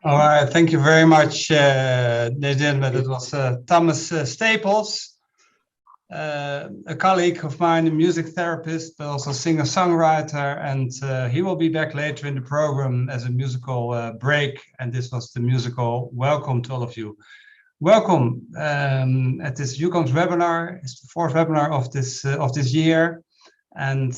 All right, thank you very much, Nadine. That was Thomas Staples, a colleague of mine, a music therapist, but also singer-songwriter, and he will be back later in the program as a musical break. And this was the musical welcome to all of you. Welcome at this EUCOMS webinar. It's the fourth webinar of this year. And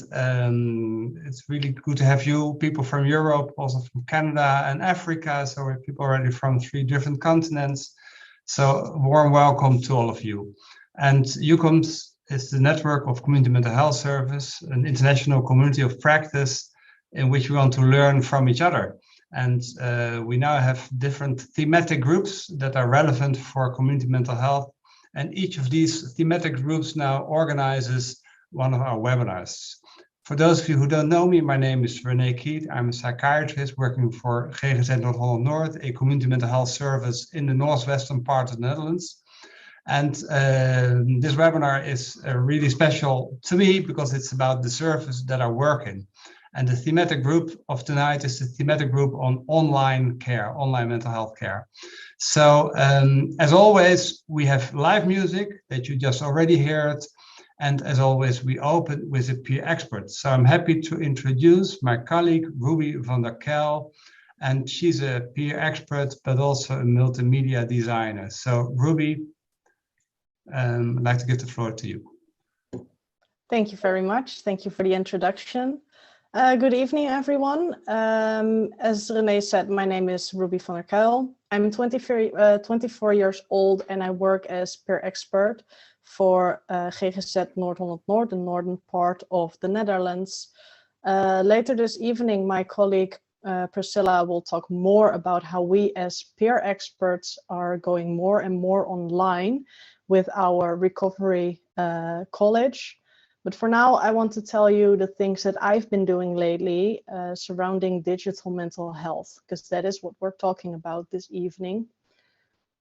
it's really good to have you, people from Europe, also from Canada and Africa. So we have people already from 3 different continents. So warm welcome to all of you. And EUCOMS is the network of community mental health service, an international community of practice in which we want to learn from each other. And we now have different thematic groups that are relevant for community mental health. And each of these thematic groups now organizes one of our webinars. For those of you who don't know me, my name is René Kiet. I'm a psychiatrist working for GGZ-Noord-Holland-Noord, a community mental health service in the northwestern part of the Netherlands. And this webinar is really special to me because it's about the service that I work in. And the thematic group of tonight is the thematic group on online care, online mental health care. So as always, we have live music that you just already heard. And as always, we open with a peer expert. So I'm happy to introduce my colleague, Ruby van der Kel. And she's a peer expert, but also a multimedia designer. So Ruby, I'd like to give the floor to you. Thank you very much. Thank you for the introduction. Good evening, everyone. As René said, my name is Ruby van der Kel. I'm 24 years old and I work as peer expert for GGZ-Noord-Holland-Noord, the northern part of the Netherlands. Later this evening, my colleague Priscilla will talk more about how we as peer experts are going more and more online with our recovery college. But for now, I want to tell you the things that I've been doing lately surrounding digital mental health, because that is what we're talking about this evening.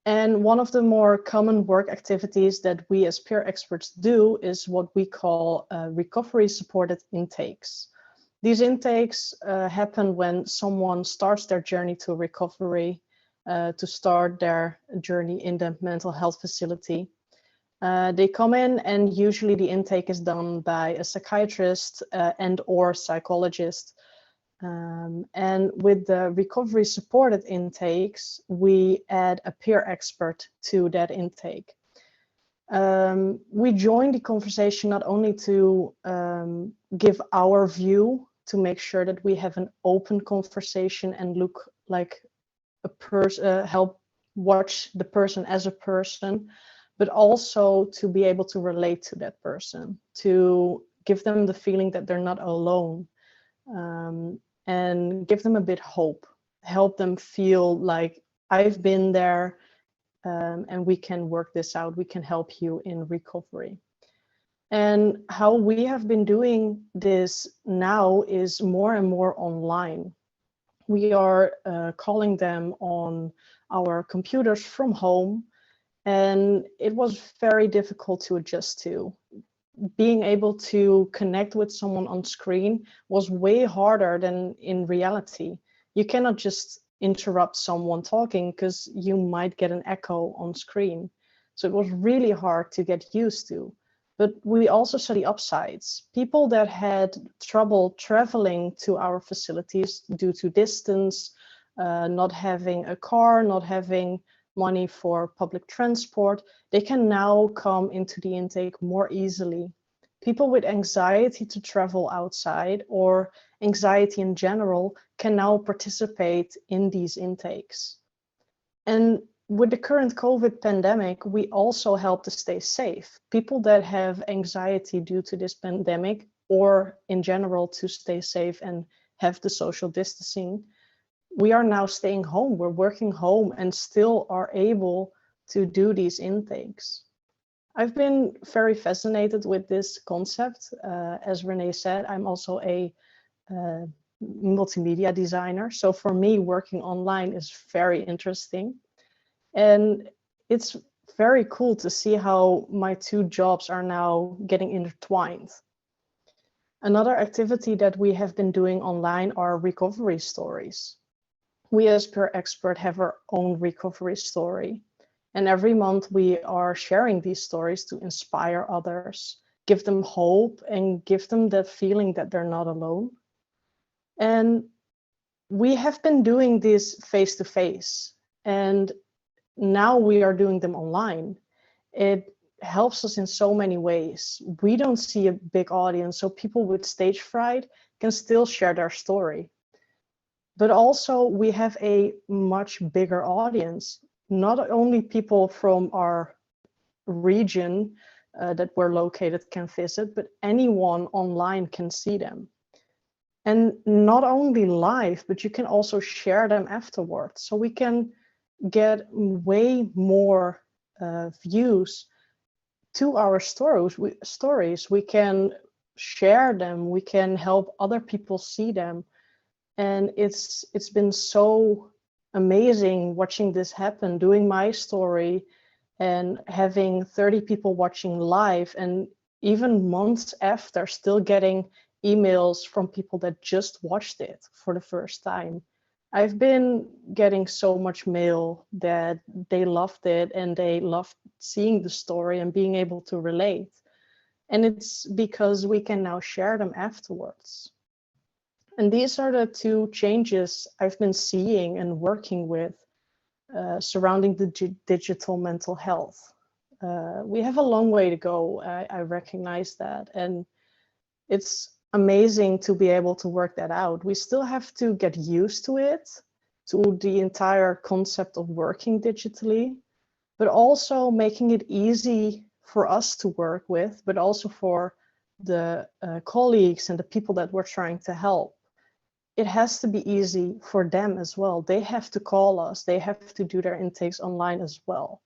And one of the more common work activities that we as peer experts do is what we call recovery supported intakes. These intakes happen when someone starts their journey to recovery, to start their journey in the mental health facility. They come in and usually the intake is done by a psychiatrist and or psychologist. And with the recovery supported intakes, we add a peer expert to that intake. We join the conversation not only to give our view to make sure that we have an open conversation and look like a person, help watch the person as a person, but also to be able to relate to that person, to give them the feeling that they're not alone. And give them a bit hope, help them feel like I've been there and we can work this out, we can help you in recovery. And how we have been doing this now is more and more online. We are calling them on our computers from home, and it was very difficult to adjust to. Being able to connect with someone on screen was way harder than in reality. You cannot just interrupt someone talking because you might get an echo on screen. So it was really hard to get used to. But we also saw the upsides. People that had trouble traveling to our facilities due to distance, not having a car, not having money for public transport, they can now come into the intake more easily. People with anxiety to travel outside or anxiety in general can now participate in these intakes. And with the current COVID pandemic, we also help to stay safe. People that have anxiety due to this pandemic, or in general to stay safe and have the social distancing, we are now staying home. We're working home and still are able to do these intakes. I've been very fascinated with this concept. As Renee said, I'm also a multimedia designer. So for me, working online is very interesting. And it's very cool to see how my two jobs are now getting intertwined. Another activity that we have been doing online are recovery stories. We as Per Expert have our own recovery story. And every month we are sharing these stories to inspire others, give them hope, and give them the feeling that they're not alone. And we have been doing this face-to-face, and now we are doing them online. It helps us in so many ways. We don't see a big audience, so people with stage fright can still share their story. But also we have a much bigger audience, not only people from our region that we're located can visit, but anyone online can see them. And not only live, but you can also share them afterwards. So we can get way more views to our stories. We can share them, we can help other people see them. And it's been so amazing watching this happen, doing my story and having 30 people watching live, and even months after still getting emails from people that just watched it for the first time. I've been getting so much mail that they loved it and they loved seeing the story and being able to relate. And it's because we can now share them afterwards. And these are the two changes I've been seeing and working with surrounding the digital mental health. We have a long way to go. I recognize that. And it's amazing to be able to work that out. We still have to get used to it, to the entire concept of working digitally, but also making it easy for us to work with, but also for the colleagues and the people that we're trying to help. It has to be easy for them as well. They have to call us, they have to do their intakes online as well.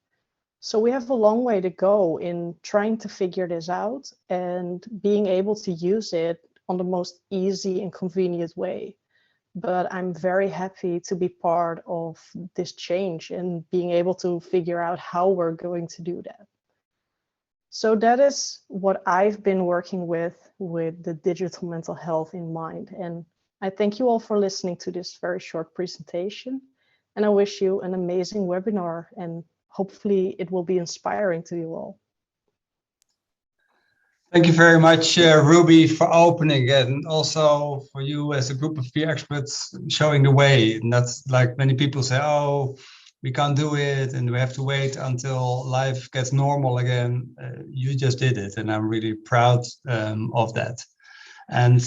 So we have a long way to go in trying to figure this out and being able to use it on the most easy and convenient way. But I'm very happy to be part of this change and being able to figure out how we're going to do that. So that is what I've been working with the digital mental health in mind. And I thank you all for listening to this very short presentation. And I wish you an amazing webinar, and hopefully it will be inspiring to you all. Thank you very much, Ruby, for opening, and also for you as a group of peer experts showing the way. And that's like many people say, oh, we can't do it and we have to wait until life gets normal again. You just did it, and I'm really proud of that. And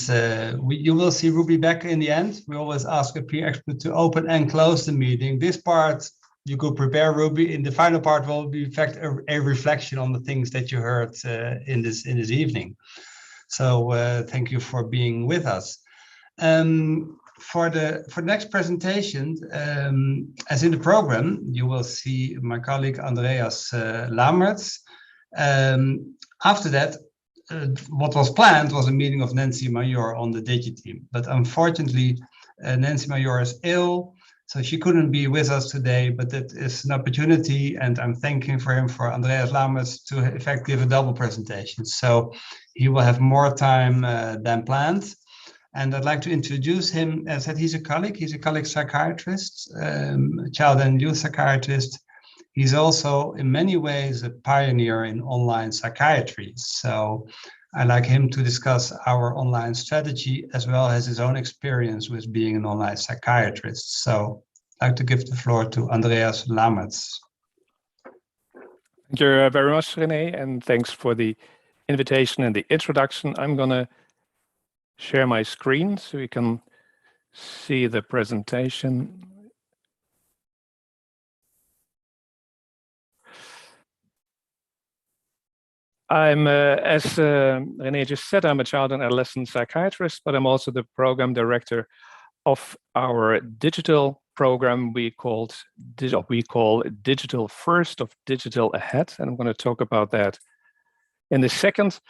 you will see Ruby back in the end. We always ask a peer expert to open and close the meeting. This part you could prepare, Ruby. In the final part will be in fact a reflection on the things that you heard in this evening. So thank you for being with us. For the next presentation, as in the program, you will see my colleague Andreas Lammerts. After that, what was planned was a meeting of Nancy Major on the Digi team, but unfortunately Nancy Major is ill, so she couldn't be with us today, but that is an opportunity, and I'm thanking for Andreas Lammerts to in fact give a double presentation. So he will have more time than planned. And I'd like to introduce him as that he's a colleague psychiatrist, child and youth psychiatrist. He's also in many ways a pioneer in online psychiatry. So I'd like him to discuss our online strategy as well as his own experience with being an online psychiatrist. So I'd like to give the floor to Andreas Lammerts. Thank you very much, René, and thanks for the invitation and the introduction. I'm going to share my screen so you can see the presentation. I'm, as René just said, I'm a child and adolescent psychiatrist, but I'm also the program director of our digital program we call Digital First of Digital Ahead. And I'm going to talk about that in a second.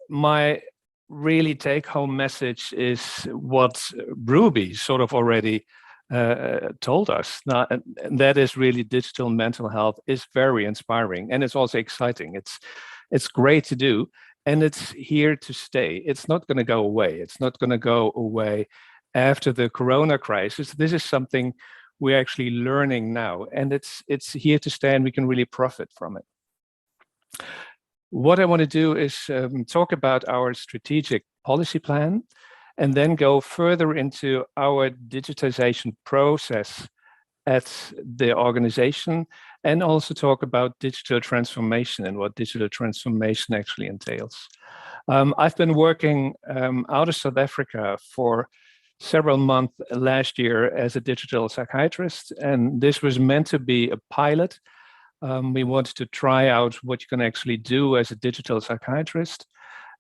My really take-home message is what Ruby sort of already told us. Now, and that is really digital mental health is very inspiring, and it's also exciting. It's great to do, and it's here to stay. It's not going to go away. It's not going to go away after the Corona crisis. This is something we're actually learning now, and it's here to stay, and we can really profit from it. What I want to do is talk about our strategic policy plan, and then go further into our digitization process at the organization, and also talk about digital transformation and what digital transformation actually entails. I've been working out of South Africa for several months last year as a digital psychiatrist, and this was meant to be a pilot. We wanted to try out what you can actually do as a digital psychiatrist,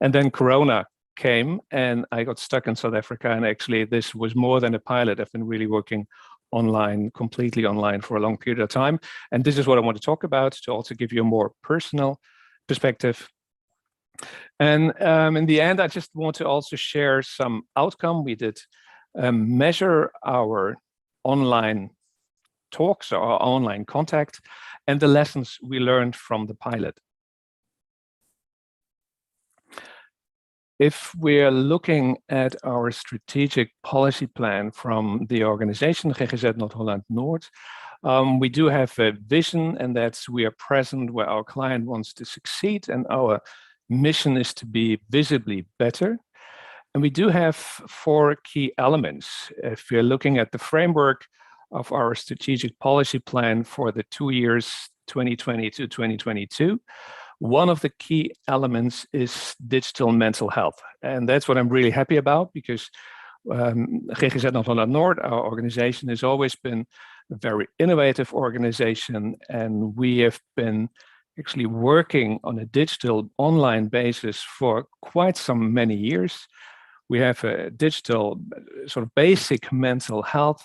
and then Corona came and I got stuck in South Africa, and actually this was more than a pilot. I've been really working online, completely online for a long period of time, and this is what I want to talk about to also give you a more personal perspective. And in the end, I just want to also share some outcome. We did measure our online talks or our online contact and the lessons we learned from the pilot. If we're looking at our strategic policy plan from the organization GGZ-Noord-Holland-Noord, we do have a vision, and that's we are present where our client wants to succeed, and our mission is to be visibly better. And we do have 4 key elements. If you're looking at the framework of our strategic policy plan for the 2 years 2020 to 2022, one of the key elements is digital mental health. And that's what I'm really happy about, because GGZ-Noord-Holland-Noord, our organization, has always been a very innovative organization, and we have been actually working on a digital online basis for quite some many years. We have a digital sort of basic mental health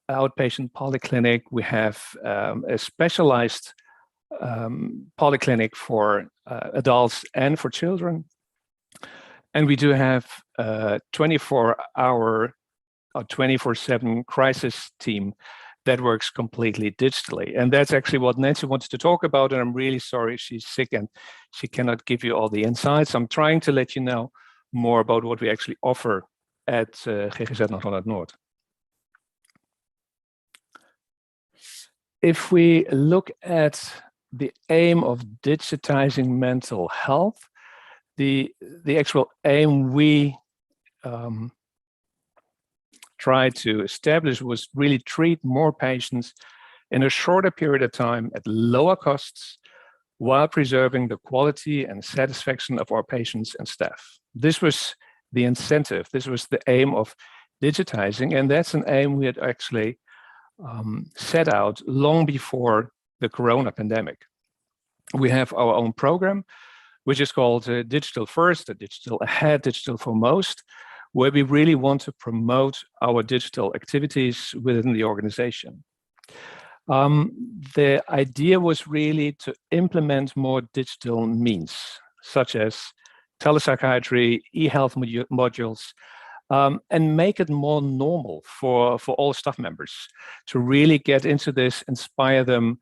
outpatient polyclinic. We have a specialized polyclinic for adults and for children. And we do have a 24-hour or 24/7 crisis team that works completely digitally. And that's actually what Nancy wanted to talk about. And I'm really sorry she's sick and she cannot give you all the insights. I'm trying to let you know more about what we actually offer at GGZ-Noord-Holland-Noord. If we look at the aim of digitizing mental health, the actual aim we tried to establish was really treat more patients in a shorter period of time at lower costs, while preserving the quality and satisfaction of our patients and staff. This was the incentive. This was the aim of digitizing, and that's an aim we had actually set out long before the Corona pandemic. We have our own program, which is called Digital First, Digital Ahead, Digital Foremost, where we really want to promote our digital activities within the organization. The idea was really to implement more digital means, such as telepsychiatry, e-health modules, and make it more normal for all staff members to really get into this, inspire them,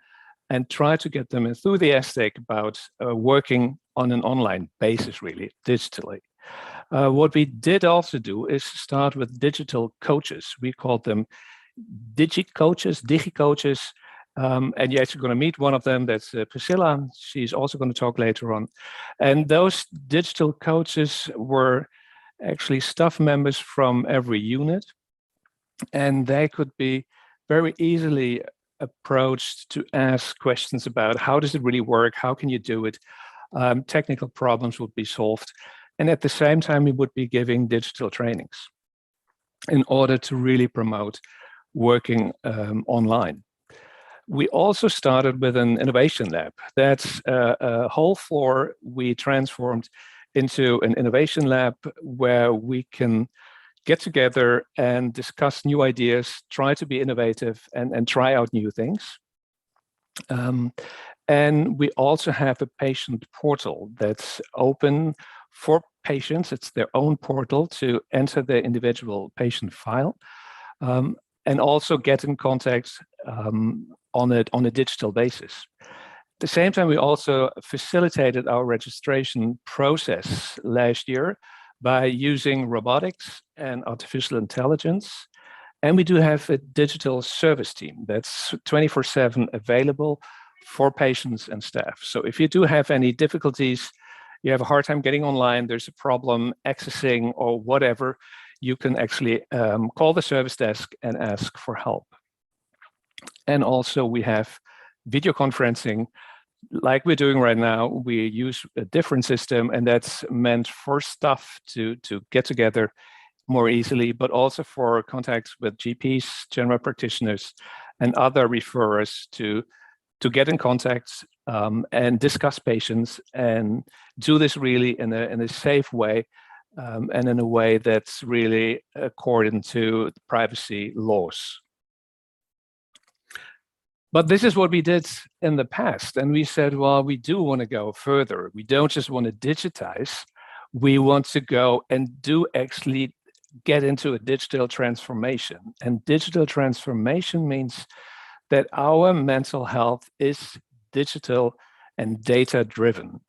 and try to get them enthusiastic about working on an online basis, really, digitally. What we did also do is start with digital coaches. We called them digi-coaches, and you're actually going to meet one of them. That's Priscilla. She's also going to talk later on. And those digital coaches were actually staff members from every unit, and they could be very easily approached to ask questions about how does it really work, how can you do it, technical problems would be solved, and at the same time we would be giving digital trainings in order to really promote working online. We also started with an innovation lab. That's a whole floor we transformed into an innovation lab where we can get together and discuss new ideas, try to be innovative, and try out new things. And we also have a patient portal that's open for patients. It's their own portal to enter their individual patient file, and also get in contact on a digital basis. At the same time, we also facilitated our registration process last year by using robotics and artificial intelligence. And we do have a digital service team that's 24/7 available for patients and staff. So if you do have any difficulties, you have a hard time getting online, there's a problem accessing or whatever, you can actually call the service desk and ask for help. And also we have video conferencing like we're doing right now. We use a different system, and that's meant for staff to get together more easily, but also for contacts with GPs, general practitioners, and other referrers to get in contact and discuss patients, and do this really in a safe way, and in a way that's really according to the privacy laws. But this is what we did in the past, and we said, well, we do want to go further. We don't just want to digitize, we want to go and do actually get into a digital transformation. And digital transformation means that our mental health is digital and data driven.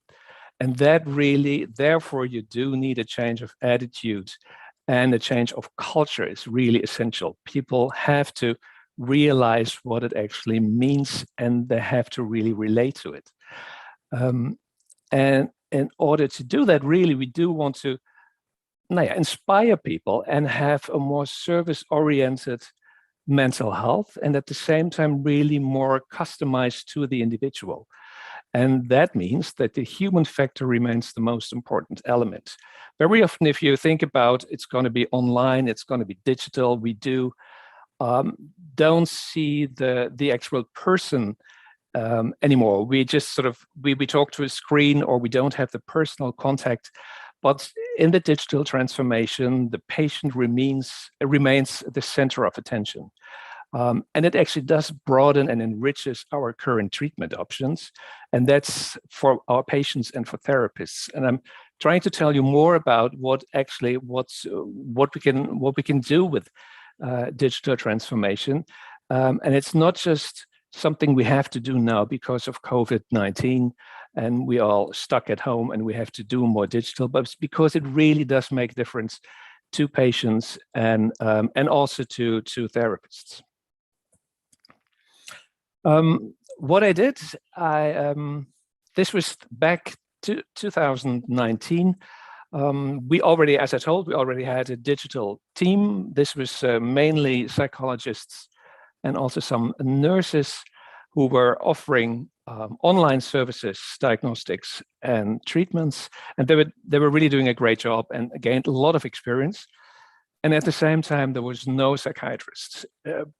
And that really, therefore, you do need a change of attitude, and a change of culture is really essential. People have to realize what it actually means, and they have to really relate to it. And in order to do that, really, we do want to inspire people and have a more service-oriented mental health, and at the same time really more customized to the individual. And that means that the human factor remains the most important element. Very often, if you think about it's going to be online, it's going to be digital, we don't see the actual person anymore. We just sort of, we talk to a screen, or we don't have the personal contact. But in the digital transformation, the patient remains the center of attention. And it actually does broaden and enriches our current treatment options. And that's for our patients and for therapists. And I'm trying to tell you more about what we can do with digital transformation. And it's not just something we have to do now because of COVID-19 and we all stuck at home and we have to do more digital, but it's because it really does make a difference to patients and also to therapists. What I did, this was back to 2019. We already, as I told, we already had a digital team. This was mainly psychologists and also some nurses who were offering online services, diagnostics, and treatments. And they were really doing a great job and gained a lot of experience. And at the same time, there was no psychiatrist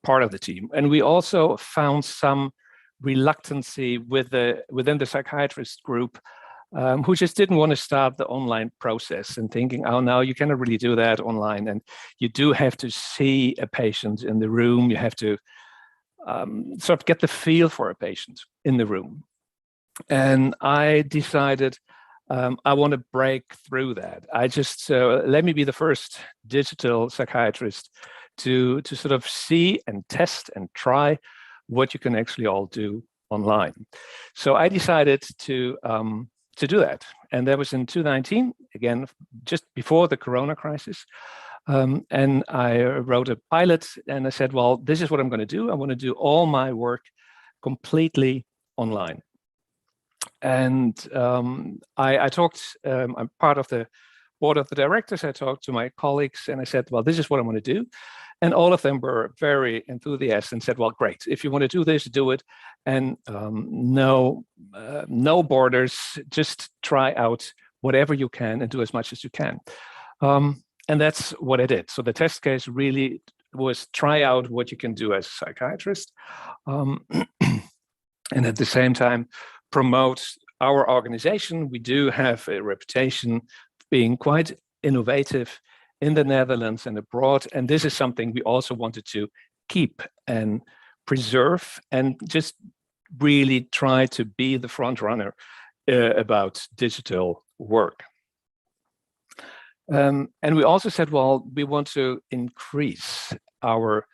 part of the team. And we also found some reluctancy within the psychiatrist group who just didn't want to start the online process and thinking, oh, no, you cannot really do that online. And you do have to see a patient in the room. You have to sort of get the feel for a patient in the room. And I decided I want to break through that. I just, let me be the first digital psychiatrist to sort of see and test and try what you can actually all do online. So I decided to do that. And that was in 2019, again, just before the Corona crisis. And I wrote a pilot and I said, well, this is what I'm going to do. I want to do all my work completely online. And I talked, I'm part of the board of the directors. I talked to my colleagues and I said, well, this is what I want to do. And all of them were very enthusiastic and said, well, great. If you want to do this, do it. And no borders, just try out whatever you can and do as much as you can. And that's what I did. So the test case really was try out what you can do as a psychiatrist. and at the same time promote our organization. We do have a reputation of being quite innovative in the Netherlands and abroad, and this is something we also wanted to keep and preserve and just really try to be the front runner about digital work. And we also said, well, we want to increase our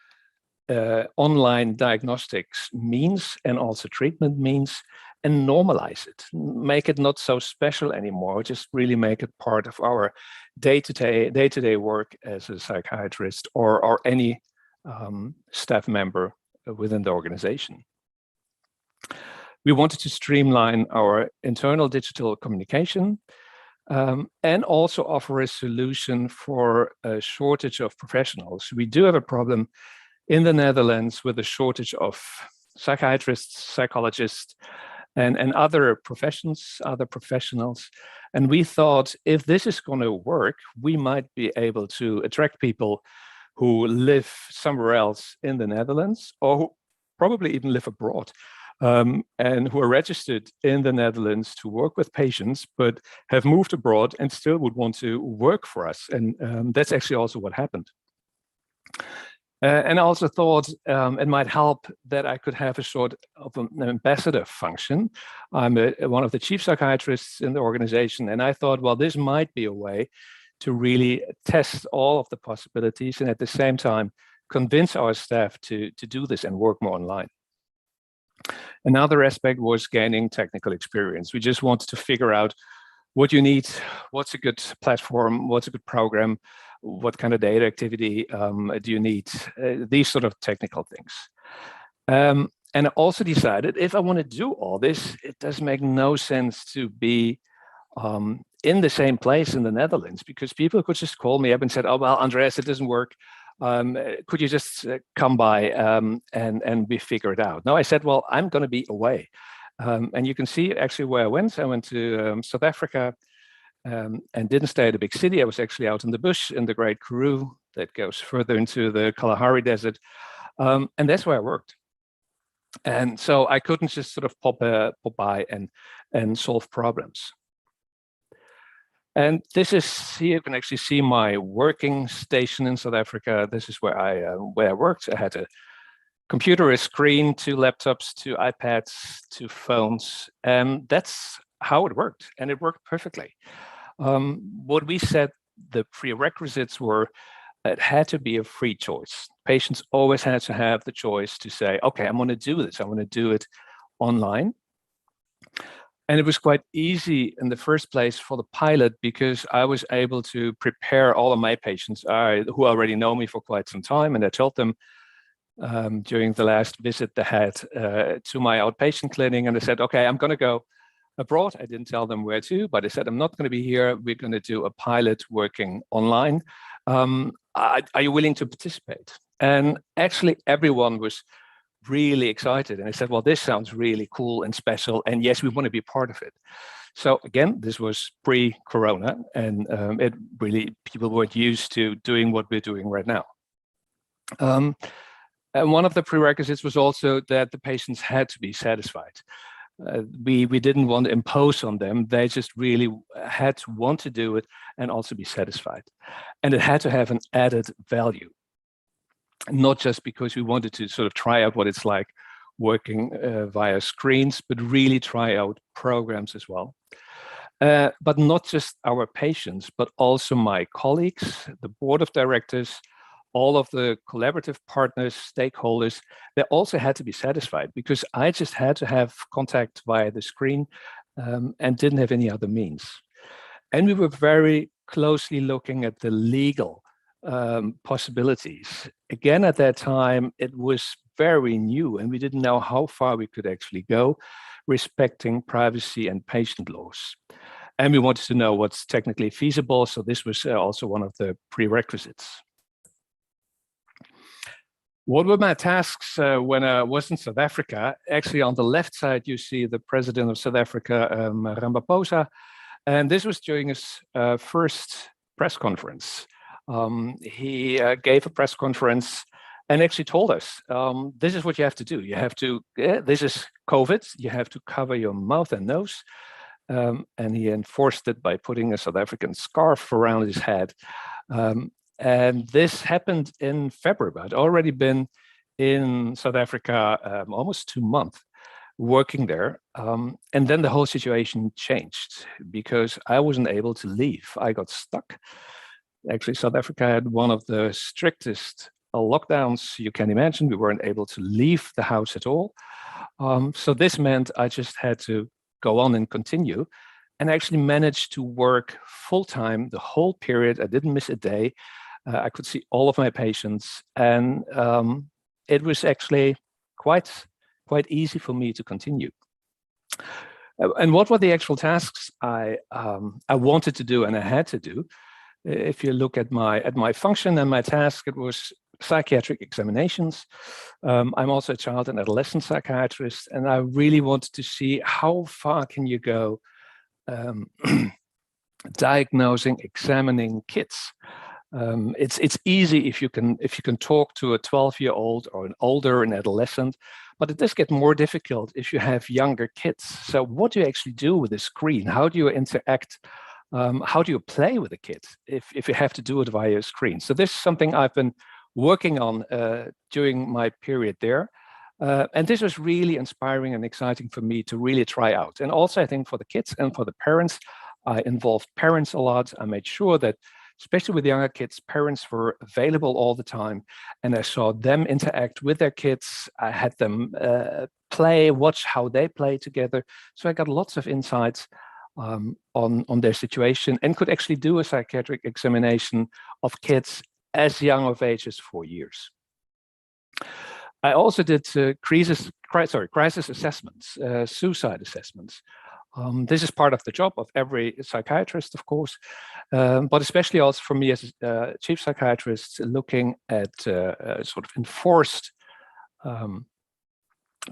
online diagnostics means and also treatment means and normalize it, make it not so special anymore, just really make it part of our day-to-day work as a psychiatrist or any staff member within the organization. We wanted to streamline our internal digital communication and also offer a solution for a shortage of professionals. We do have a problem in the Netherlands with a shortage of psychiatrists, psychologists, and other professions, other professionals. And we thought if this is going to work, we might be able to attract people who live somewhere else in the Netherlands, or who probably even live abroad, and who are registered in the Netherlands to work with patients, but have moved abroad and still would want to work for us. And that's actually also what happened. And I also thought it might help that I could have a sort of an ambassador function. I'm one of the chief psychiatrists in the organization, and I thought, well, this might be a way to really test all of the possibilities and at the same time convince our staff to do this and work more online. Another aspect was gaining technical experience. We just wanted to figure out what you need, what's a good platform, what's a good program, what kind of data activity do you need, these sort of technical things. And I also decided if I want to do all this, it does make no sense to be in the same place in the Netherlands, because people could just call me up and said, oh, well, Andreas, it doesn't work. Could you just come by and we figure it out? No, I said, well, I'm going to be away. And you can see actually where I went. I went to South Africa and didn't stay at a big city. I was actually out in the bush in the Great Karoo that goes further into the Kalahari Desert. And that's where I worked. And so I couldn't just sort of pop by and solve problems. And this is, here you can actually see my working station in South Africa. This is where I worked. I had a computer, a screen, 2 laptops, 2 iPads, 2 phones, and that's how it worked, and it worked perfectly. What we said the prerequisites were, it had to be a free choice. Patients always had to have the choice to say, okay, I'm going to do this. I want to do it online. And it was quite easy in the first place for the pilot because I was able to prepare all of my patients who already know me for quite some time. And I told them during the last visit they had to my outpatient clinic, and I said, okay, I'm going to go abroad. I didn't tell them where to, but I said, I'm not going to be here. We're going to do a pilot working online. Are you willing to participate? And actually everyone was really excited. And I said, well, this sounds really cool and special. And yes, we want to be part of it. So again, this was pre-corona, and it really, people weren't used to doing what we're doing right now. And one of the prerequisites was also that the patients had to be satisfied. We didn't want to impose on them. They just really had to want to do it and also be satisfied. And it had to have an added value. Not just because we wanted to sort of try out what it's like working via screens, but really try out programs as well. But not just our patients, but also my colleagues, the board of directors, all of the collaborative partners, stakeholders, they also had to be satisfied because I just had to have contact via the screen and didn't have any other means. And we were very closely looking at the legal possibilities. Again, at that time, it was very new and we didn't know how far we could actually go, respecting privacy and patient laws. And we wanted to know what's technically feasible. So this was also one of the prerequisites. What were my tasks when I was in South Africa? Actually, on the left side, you see the president of South Africa, Ramaphosa. And this was during his first press conference. He gave a press conference and actually told us, this is what you have to do. You have to, this is COVID, you have to cover your mouth and nose. And he enforced it by putting a South African scarf around his head. And this happened in February. I'd already been in South Africa almost 2 months working there. And then the whole situation changed because I wasn't able to leave. I got stuck. Actually, South Africa had one of the strictest lockdowns you can imagine. We weren't able to leave the house at all. So this meant I just had to go on and continue, and actually managed to work full-time the whole period. I didn't miss a day. I could see all of my patients, and it was actually quite easy for me to continue. And what were the actual tasks I wanted to do and I had to do? If you look at my function and my task, it was psychiatric examinations. I'm also a child and adolescent psychiatrist, and I really wanted to see how far can you go diagnosing, examining kids. It's easy if you can talk to a 12-year-old or an adolescent, but it does get more difficult if you have younger kids. So what do you actually do with the screen? How do you interact? How do you play with the kids if you have to do it via a screen? So this is something I've been working on during my period there. And this was really inspiring and exciting for me to really try out. And also I think for the kids and for the parents, I involved parents a lot. I made sure that, especially with younger kids, parents were available all the time. And I saw them interact with their kids. I had them watch how they play together. So I got lots of insights on their situation and could actually do a psychiatric examination of kids as young of age as 4 years. I also did crisis assessments, suicide assessments. This is part of the job of every psychiatrist, of course, but especially also for me as a chief psychiatrist, looking at sort of enforced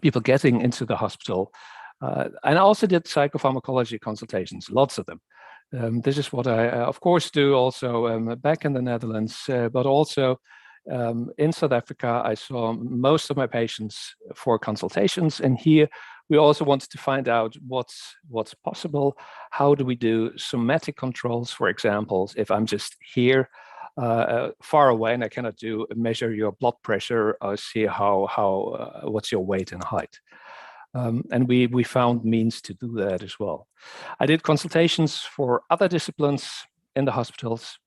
people getting into the hospital. And I also did psychopharmacology consultations, lots of them. This is what I, of course, do also back in the Netherlands, but also in South Africa. I saw most of my patients for consultations, and here we also wanted to find out what's possible. How do we do somatic controls, for example, if I'm just here far away and I cannot measure your blood pressure or see what's your weight and height. And we found means to do that as well. I did consultations for other disciplines in the hospitals,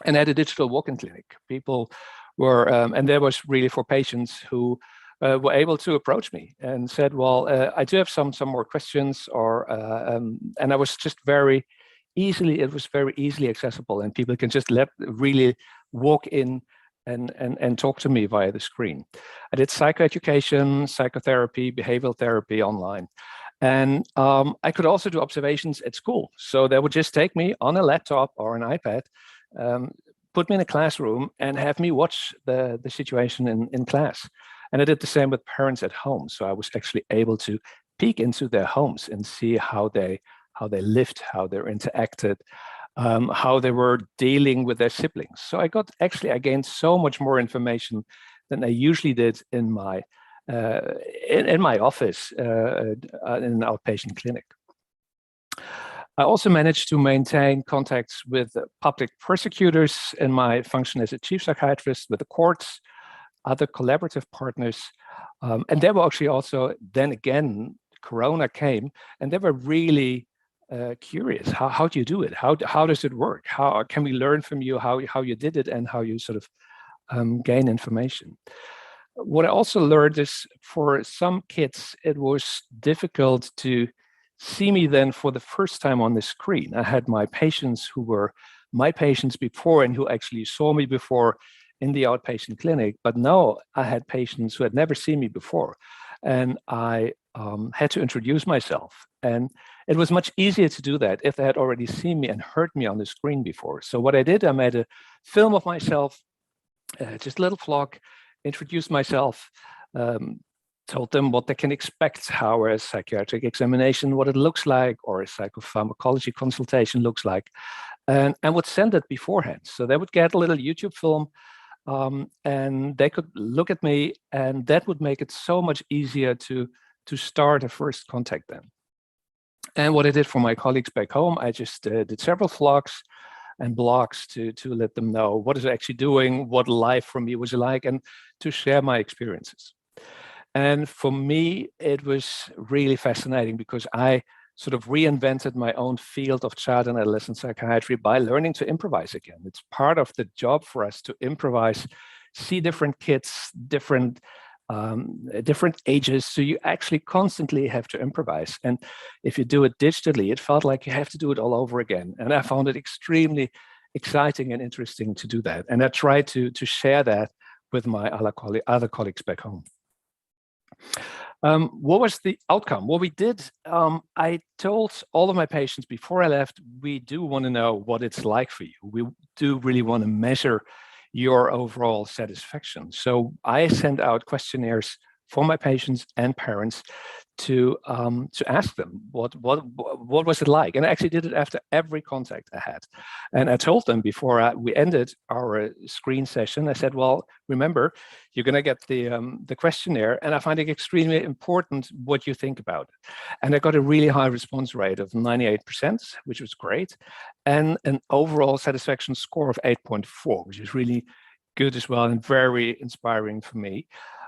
and at a digital walk-in clinic. People were, and there was really for patients who were able to approach me and said, well, I do have some more questions, and I was just it was very easily accessible, and people can just really walk in and talk to me via the screen. I did psychoeducation, psychotherapy, behavioral therapy online. And I could also do observations at school. So they would just take me on a laptop or an iPad, put me in a classroom and have me watch the situation in class. And I did the same with parents at home. So I was actually able to peek into their homes and see how they lived, how they interacted, how they were dealing with their siblings. So I gained so much more information than I usually did in my office in an outpatient clinic. I also managed to maintain contacts with public prosecutors in my function as a chief psychiatrist, with the courts, other collaborative partners. And they were actually also, then again, Corona came, and they were really curious. How do you do it? How does it work? How can we learn from you how you did it and how you sort of gain information? What I also learned is, for some kids, it was difficult to see me then for the first time on the screen. I had my patients who were my patients before and who actually saw me before in the outpatient clinic, but now I had patients who had never seen me before, and I had to introduce myself. And it was much easier to do that if they had already seen me and heard me on the screen before. So what I did, I made a film of myself, just a little vlog, introduced myself, told them what they can expect, how a psychiatric examination, what it looks like, or a psychopharmacology consultation looks like, and would send it beforehand. So they would get a little YouTube film and they could look at me, and that would make it so much easier to start a first contact then. And what I did for my colleagues back home, I just did several vlogs and blogs to let them know what is actually doing, what life for me was like, and to share my experiences. And for me, it was really fascinating because I sort of reinvented my own field of child and adolescent psychiatry by learning to improvise again. It's part of the job for us to improvise, see different kids, different ages. So you actually constantly have to improvise. And if you do it digitally, it felt like you have to do it all over again. And I found it extremely exciting and interesting to do that. And I tried to share that with my other colleagues back home. What was the outcome? What we did, I told all of my patients before I left, we do want to know what it's like for you. We do really want to measure your overall satisfaction. So I sent out questionnaires for my patients and parents to ask them what was it like, and I actually did it after every contact I had. And I told them before we ended our screen session, I said, well, remember, you're going to get the questionnaire, and I find it extremely important what you think about it. And I got a really high response rate of 98%, which was great, and an overall satisfaction score of 8.4, which is really good as well and very inspiring for me.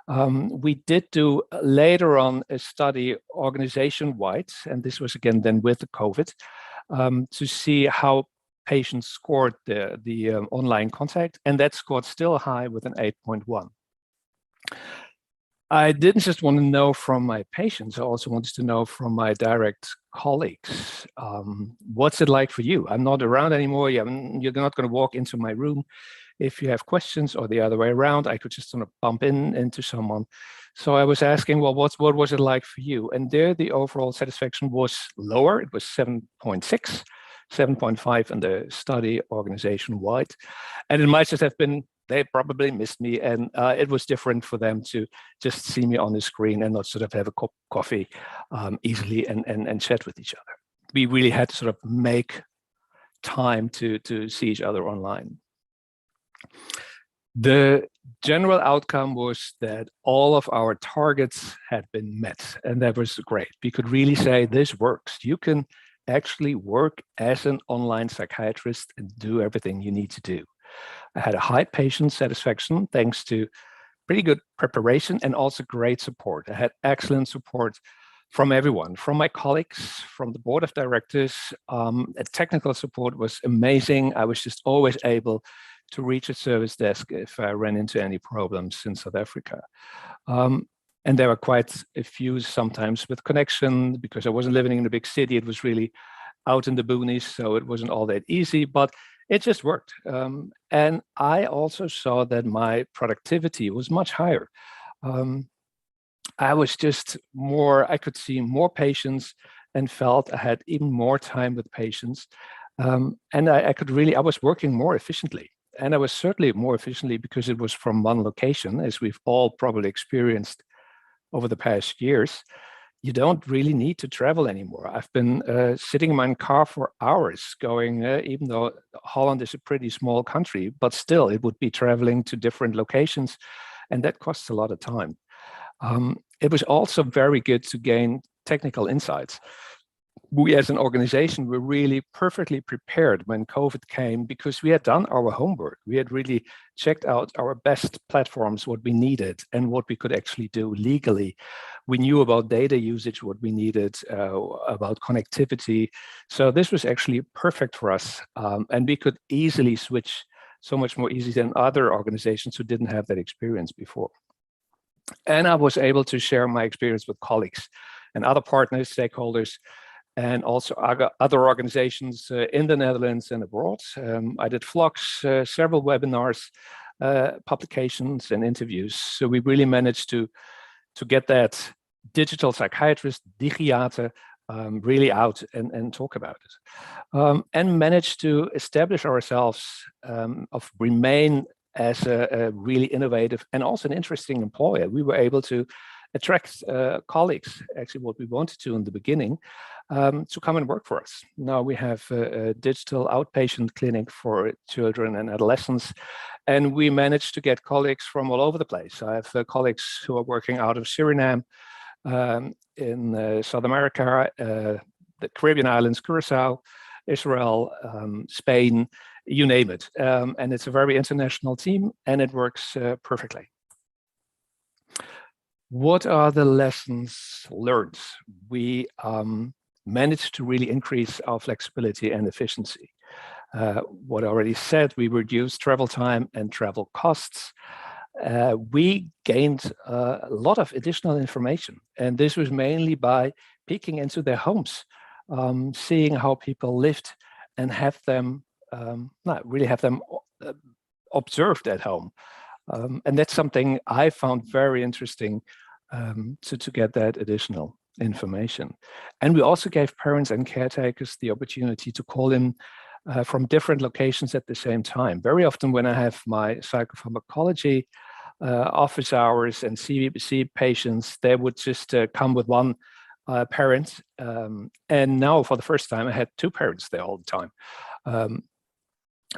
We did do later on a study organization-wide, and this was again then with the COVID, to see how patients scored the online contact, and that scored still high with an 8.1. I didn't just want to know from my patients, I also wanted to know from my direct colleagues, what's it like for you? I'm not around anymore, you're not going to walk into my room. If you have questions, or the other way around, I could just sort of bump into someone. So I was asking, well, what was it like for you? And there the overall satisfaction was lower. It was 7.6, 7.5 in the study organization-wide. And it might just have been, they probably missed me, and it was different for them to just see me on the screen and not sort of have a cup of coffee easily and chat with each other. We really had to sort of make time to see each other online. The general outcome was that all of our targets had been met, and that was great. We could really say this works. You can actually work as an online psychiatrist and do everything you need to do. I had a high patient satisfaction thanks to pretty good preparation and also great support. I had excellent support from everyone, from my colleagues, from the board of directors. Technical support was amazing. I was just always able to reach a service desk if I ran into any problems in South Africa. And there were quite a few sometimes with connection, because I wasn't living in a big city. It was really out in the boonies, so it wasn't all that easy, but it just worked. And I also saw that my productivity was much higher. I was just more, I could see more patients and felt I had even more time with patients. And I was working more efficiently. And I was certainly more efficiently because it was from one location, as we've all probably experienced over the past years. You don't really need to travel anymore. I've been sitting in my car for hours going, even though Holland is a pretty small country, but still it would be traveling to different locations, and that costs a lot of time. It was also very good to gain technical insights. We as an organization were really perfectly prepared when COVID came, because we had done our homework. We had really checked out our best platforms, what we needed and what we could actually do legally. We knew about data usage, what we needed, about connectivity. So this was actually perfect for us. And we could easily switch so much more easily than other organizations who didn't have that experience before. And I was able to share my experience with colleagues and other partners, stakeholders, and also other organizations in the Netherlands and abroad. I did vlogs, several webinars, publications, and interviews. So we really managed to get that digital psychiatrist, Digiate, really out and talk about it. And managed to establish ourselves, remain as a really innovative and also an interesting employer. We were able to attract colleagues, actually what we wanted to in the beginning, to come and work for us. Now we have a digital outpatient clinic for children and adolescents, And we managed to get colleagues from all over the place. I have colleagues who are working out of Suriname, in South America, the Caribbean islands, Curacao, Israel, Spain, you name it. And it's a very international team, and it works perfectly. What are the lessons learned? We managed to really increase our flexibility and efficiency. What I already said, we reduced travel time and travel costs. We gained a lot of additional information, and this was mainly by peeking into their homes, seeing how people lived, and have them observed at home. And that's something I found very interesting, to get that additional information. And we also gave parents and caretakers the opportunity to call in from different locations at the same time. Very often when I have my psychopharmacology office hours and see patients, they would just come with one parent. And now for the first time, I had two parents there all the time.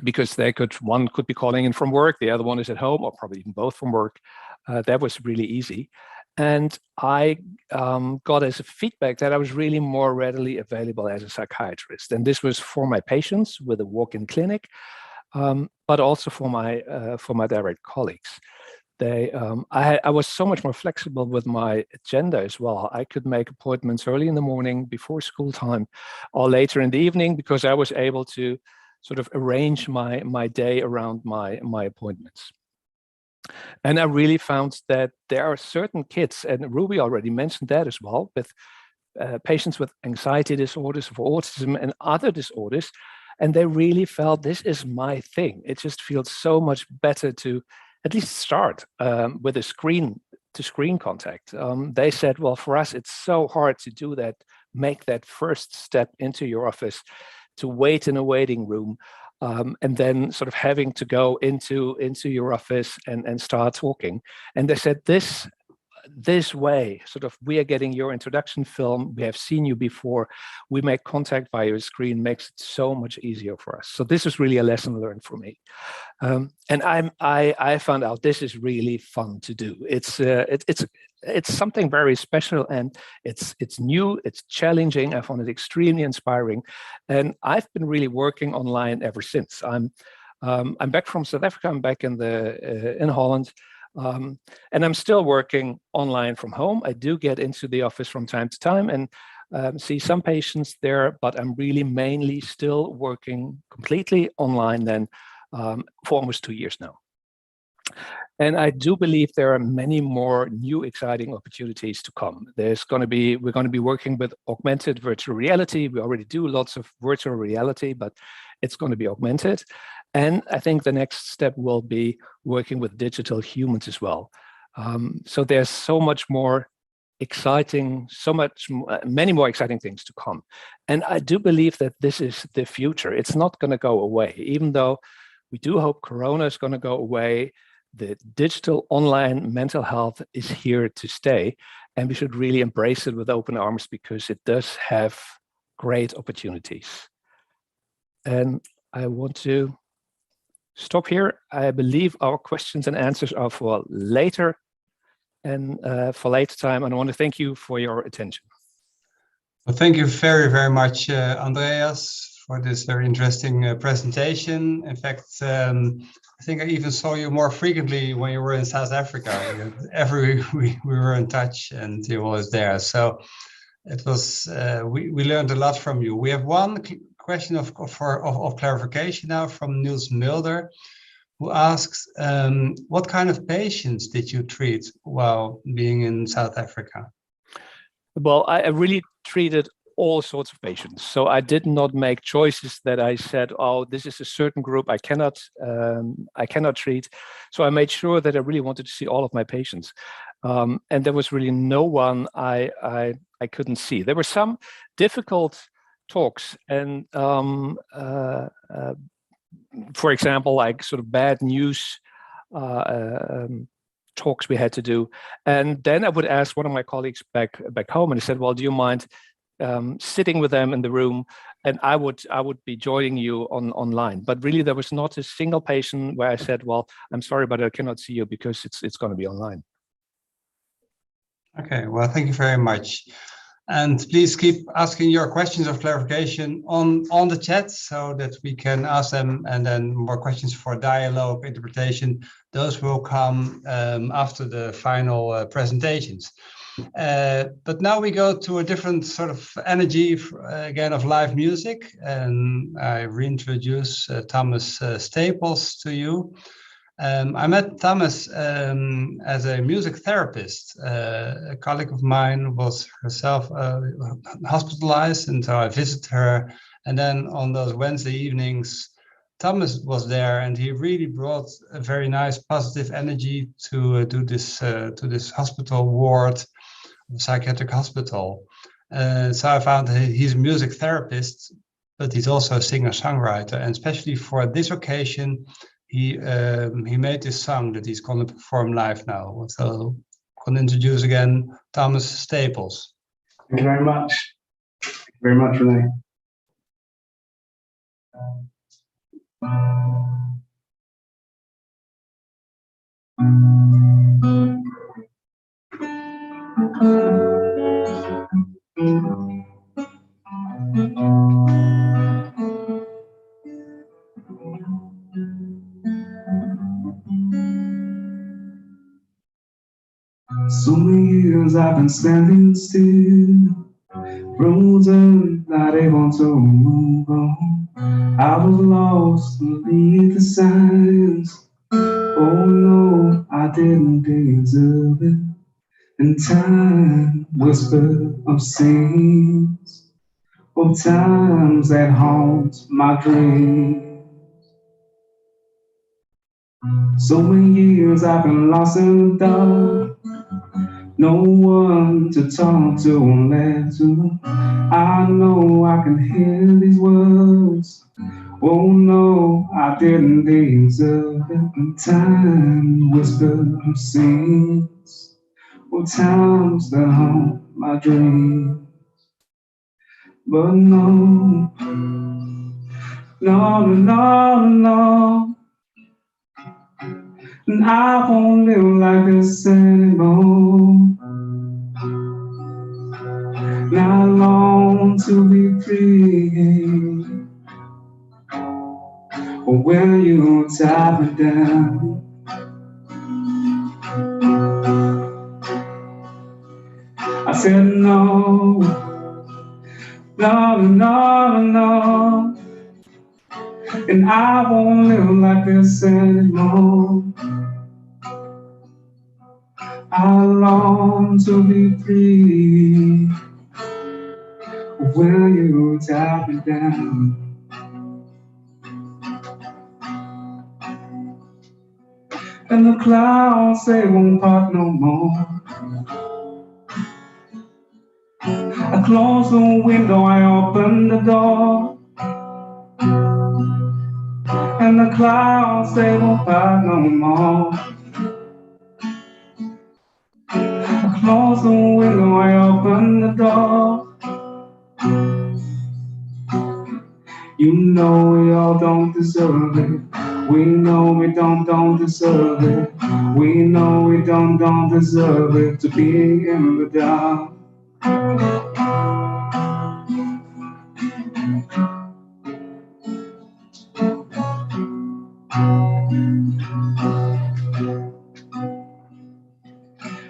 Because one could be calling in from work, the other one is at home, or probably even both from work. That was really easy. And I got as a feedback that I was really more readily available as a psychiatrist. And this was for my patients with a walk-in clinic, but also for my direct colleagues. I was so much more flexible with my agenda as well. I could make appointments early in the morning before school time, or later in the evening, because I was able to sort of arrange my day around my appointments. And I really found that there are certain kids, and Ruby already mentioned that as well, with patients with anxiety disorders, for autism and other disorders, and they really felt this is my thing. It just feels so much better to at least start with a screen-to-screen contact. They said, well, for us, it's so hard to do that, make that first step into your office, to wait in a waiting room, and then sort of having to go into your office and start talking. And they said, this way, sort of, we are getting your introduction film, we have seen you before, we make contact via your screen, makes it so much easier for us. So this is really a lesson learned for me. And I found out this is really fun to do. It's something very special, and it's new, it's challenging. I found it extremely inspiring, and I've been really working online ever since. I'm back from South Africa. I'm back in Holland, and I'm still working online from home. I do get into the office from time to time and see some patients there, but I'm really mainly still working completely online then for almost 2 years now. And I do believe there are many more new exciting opportunities to come. We're going to be working with augmented virtual reality. We already do lots of virtual reality, but it's going to be augmented. And I think the next step will be working with digital humans as well. So there's so much more exciting, many more exciting things to come. And I do believe that this is the future. It's not going to go away, even though we do hope Corona is going to go away. The digital online mental health is here to stay, and we should really embrace it with open arms, because it does have great opportunities. And I want to stop here. I believe our questions and answers are for later and for later time. And I want to thank you for your attention. Well, thank you very, very much, Andreas, for this very interesting presentation. In fact, I think I even saw you more frequently when you were in South Africa. Every week we were in touch, and you were always there. So it was we learned a lot from you. We have one question of clarification now from Niels Mulder, who asks, what kind of patients did you treat while being in South Africa? Well, I really treated all sorts of patients. So I did not make choices that I said, oh, this is a certain group I cannot treat. So I made sure that I really wanted to see all of my patients. And there was really no one I couldn't see. There were some difficult talks, and for example, like sort of bad news talks we had to do. And then I would ask one of my colleagues back home, and he said, well, do you mind sitting with them in the room and I would be joining you online. But really, there was not a single patient where I said, "Well, I'm sorry, but I cannot see you because it's going to be online." Okay, well, thank you very much. And please keep asking your questions of clarification on the chat so that we can ask them, and then more questions for dialogue, interpretation. Those will come after the final presentations. But now we go to a different sort of energy, again, of live music. And I reintroduce Thomas Staples to you. I met Thomas as a music therapist. A colleague of mine was herself hospitalized, and so I visited her. And then on those Wednesday evenings, Thomas was there, and he really brought a very nice positive energy to this hospital ward, psychiatric hospital. So I found he's a music therapist, but he's also a singer-songwriter, and especially for this occasion, he made this song that he's going to perform live now. So I'm going to introduce again Thomas Staples. Thank you very much. Thank you very much, Renee. So many years I've been standing still, frozen, not able to move on. I was lost beneath the signs. Oh no, I didn't deserve it. And time whispered of scenes, of times that haunt my dreams. So many years I've been lost in the dark, no one to talk to or let to. I know I can hear these words. Oh no, I didn't deserve it. And time whispered of scenes, of times that haunt my dreams. But no, no, no, no. And I won't live like this anymore. And I long to be free. But when you tie me down, I said no, no, no, no. And I won't live like this anymore. I long to be free. When you tie me down, and the clouds they won't part no more. I close the window, I open the door, and the clouds they won't part no more. I close the window, I open the door. You know we all don't deserve it. We know we don't deserve it. We know we don't deserve it to be in the dark.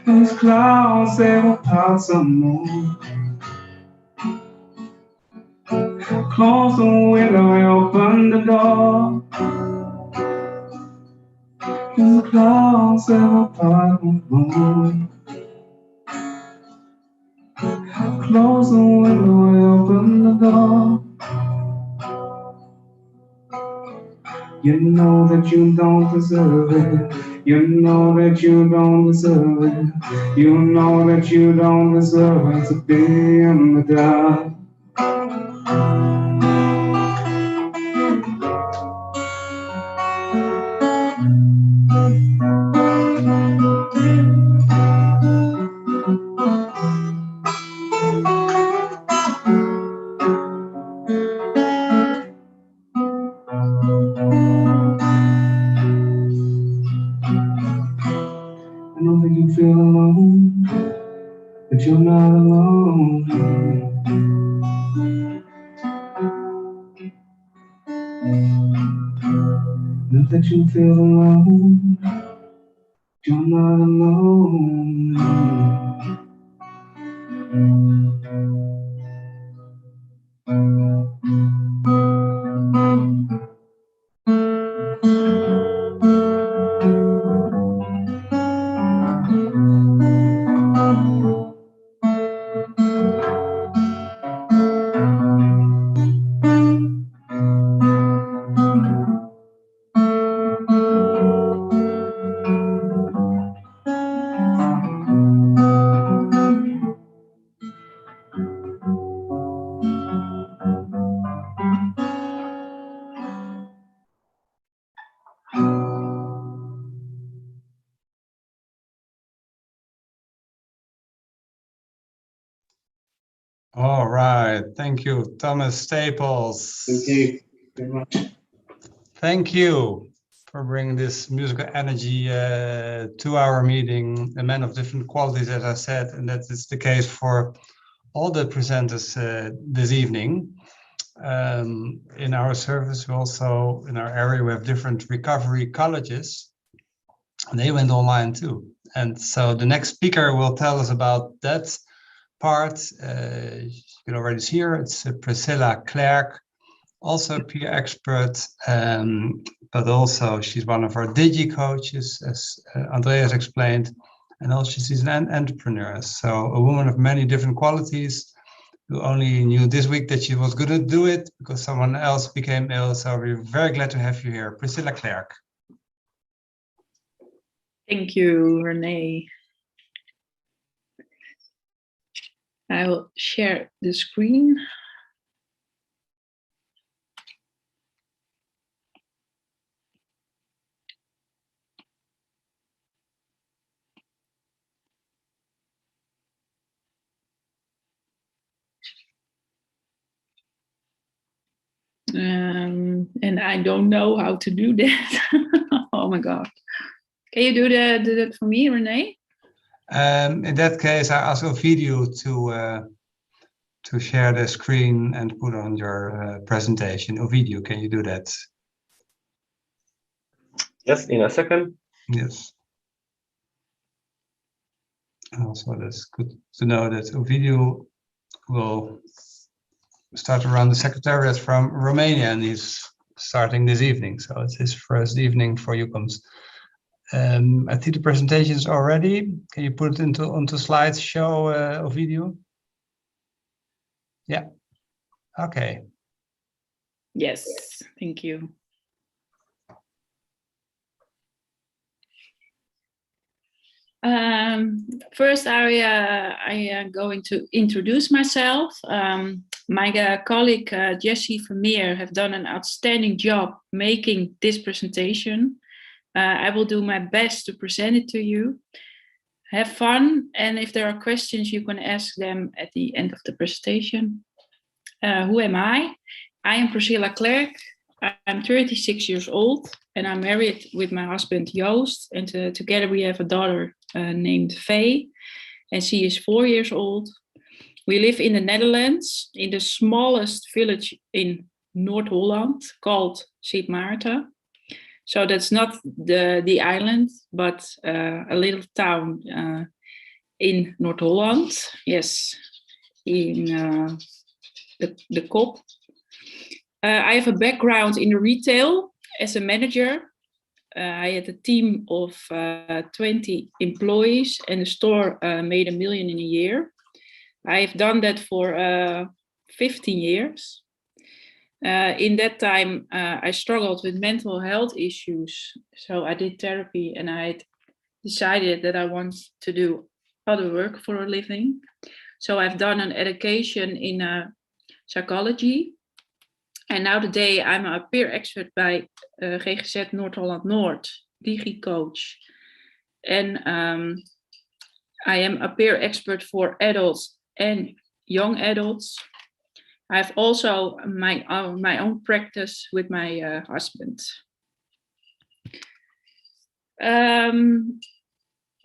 These clouds, they will part some more. Close the window, I open the door. These clouds, they will part no more. Close the window, I open the door. You know that you don't deserve it. You know that you don't deserve it. You know that you don't deserve it to be in the dark. that you're not alone. Know that you feel alone, you're not alone. All right, thank you, Thomas Staples. Thank you very much. Thank you for bringing this musical energy to our meeting. A man of different qualities, as I said, and that is the case for all the presenters this evening. In our service, we also, in our area, we have different recovery colleges, and they went online too. And so the next speaker will tell us about that part. You can already see her. It's Priscilla Clerc, also a peer expert, but also she's one of our Digi coaches, as Andreas explained, and also she's an entrepreneur. So a woman of many different qualities, who only knew this week that she was going to do it because someone else became ill. So we're very glad to have you here, Priscilla Clerc. Thank you, Renee. I will share the screen. And I don't know how to do that. Oh my God. Can you do that for me, Renee? In that case, I ask Ovidio to share the screen and put on your presentation. Ovidio, can you do that? Yes, in a second. Yes. Also, that's good to know that Ovidio will start to run the secretariat from Romania, and he's starting this evening. So it's his first evening for EUCOMS. I think the presentation is already. Can you put it onto slideshow, Ovidio? Yeah. Okay. Yes, thank you. First, I am going to introduce myself. My colleague Jessie Vermeer have done an outstanding job making this presentation. I will do my best to present it to you. Have fun, and if there are questions, you can ask them at the end of the presentation. Who am I? I am Priscilla Clerc. I'm 36 years old, and I'm married with my husband Joost, and together we have a daughter named Faye, and she is 4 years old. We live in the Netherlands, in the smallest village in Noord-Holland called Sint Maarten. So that's not the island, but a little town in Noord-Holland. Yes, in the Kop. I have a background in retail as a manager. I had a team of 20 employees, and the store made $1 million in a year. I have done that for 15 years. In that time, I struggled with mental health issues. So I did therapy, and I decided that I want to do other work for a living. So I've done an education in psychology. And now today I'm a peer expert by GGZ-Noord-Holland-Noord, Digi coach. And I am a peer expert for adults and young adults. I have also my own practice with my husband.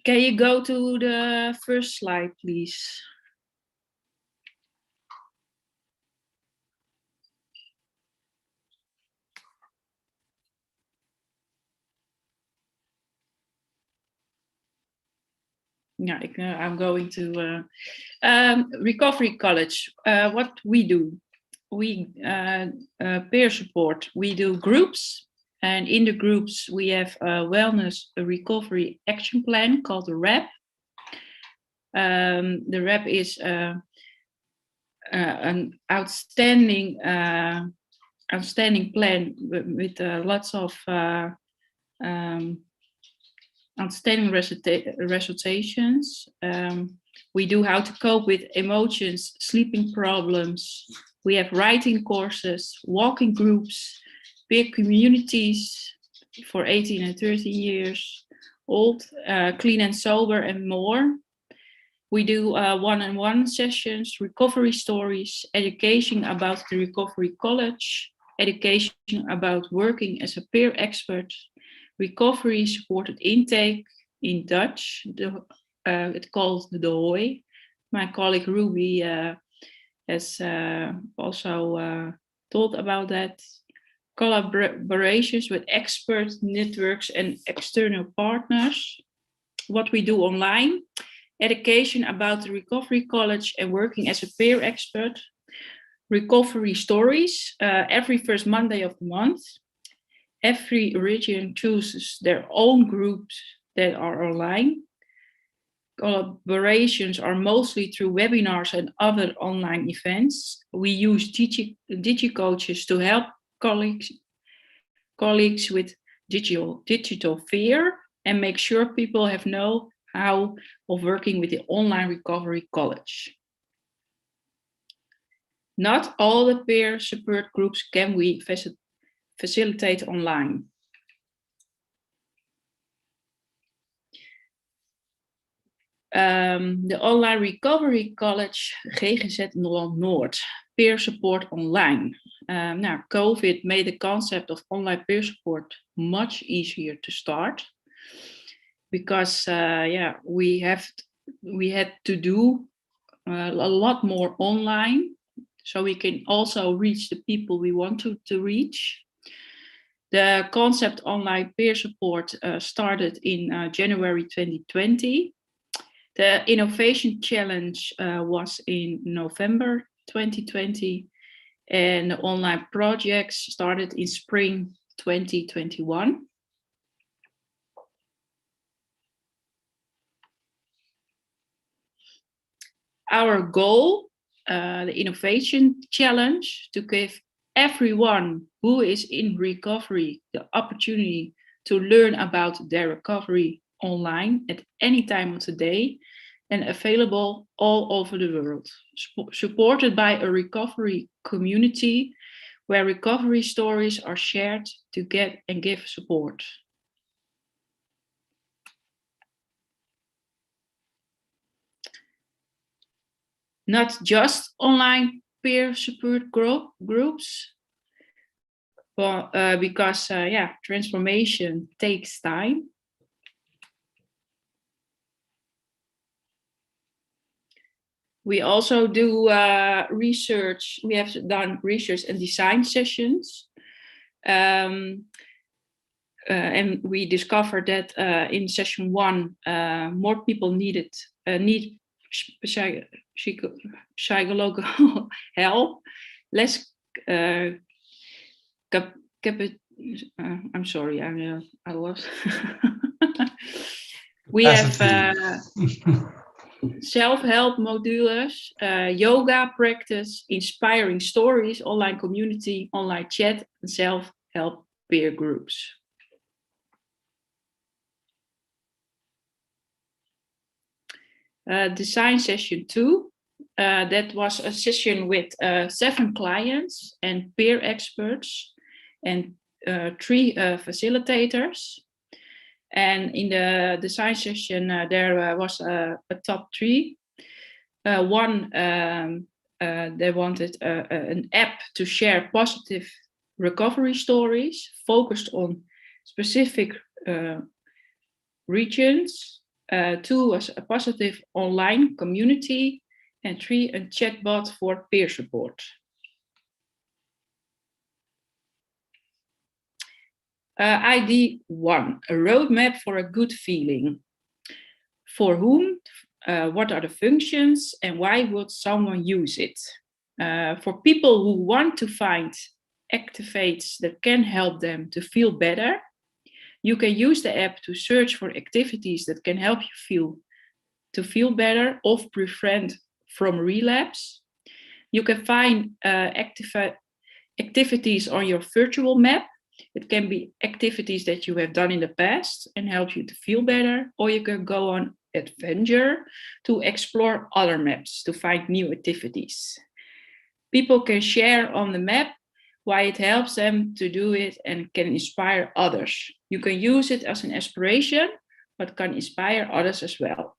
Can you go to the first slide, please? Yeah, I'm going to Recovery College. What we do, we peer support. We do groups, and in the groups we have a wellness recovery action plan called the RAP. The RAP is an outstanding plan with lots of outstanding recitations. We do how to cope with emotions, sleeping problems. We have writing courses, walking groups, peer communities for 18 and 13 years old, clean and sober, and more. We do one-on-one sessions, recovery stories, education about the Recovery College, education about working as a peer expert, recovery supported intake in Dutch. It's called the HOI. My colleague Ruby has also told about that. Collaborations with expert networks and external partners. What we do online, education about the Recovery College and working as a peer expert. Recovery stories every first Monday of the month. Every region chooses their own groups that are online. Collaborations are mostly through webinars and other online events. We use DigiCoaches to help colleagues with digital fear and make sure people have know how of working with the online Recovery College. Not all the peer support groups can we facilitate online. The online Recovery College GGZ-Noord-Holland-Noord, peer support online. Now, COVID made the concept of online peer support much easier to start because we had to do a lot more online, so we can also reach the people we want to reach. The concept online peer support started in January 2020. The Innovation Challenge was in November 2020, and the online projects started in spring 2021. Our goal, the Innovation Challenge, to give everyone who is in recovery the opportunity to learn about their recovery online at any time of the day and available all over the world, supported by a recovery community where recovery stories are shared to get and give support. Not just online peer support groups, but because transformation takes time. We also do research. We have done research and design sessions. And we discovered that in session 1, more people need psychological help, less I'm sorry, I lost. We have self-help modules, yoga practice, inspiring stories, online community, online chat, and self-help peer groups. Design session 2, that was a session with 7 clients and peer experts and 3 facilitators. And in the design session, there was a top 3. One, they wanted an app to share positive recovery stories focused on specific regions. 2, a positive online community, and 3, a chatbot for peer support. ID 1, a roadmap for a good feeling. For whom, what are the functions, and why would someone use it? For people who want to find activates that can help them to feel better, you can use the app to search for activities that can help you feel better or prevent from relapse. You can find activities on your virtual map. It can be activities that you have done in the past and help you to feel better, or you can go on adventure to explore other maps to find new activities. People can share on the map why it helps them to do it and can inspire others. You can use it as an inspiration, but can inspire others as well.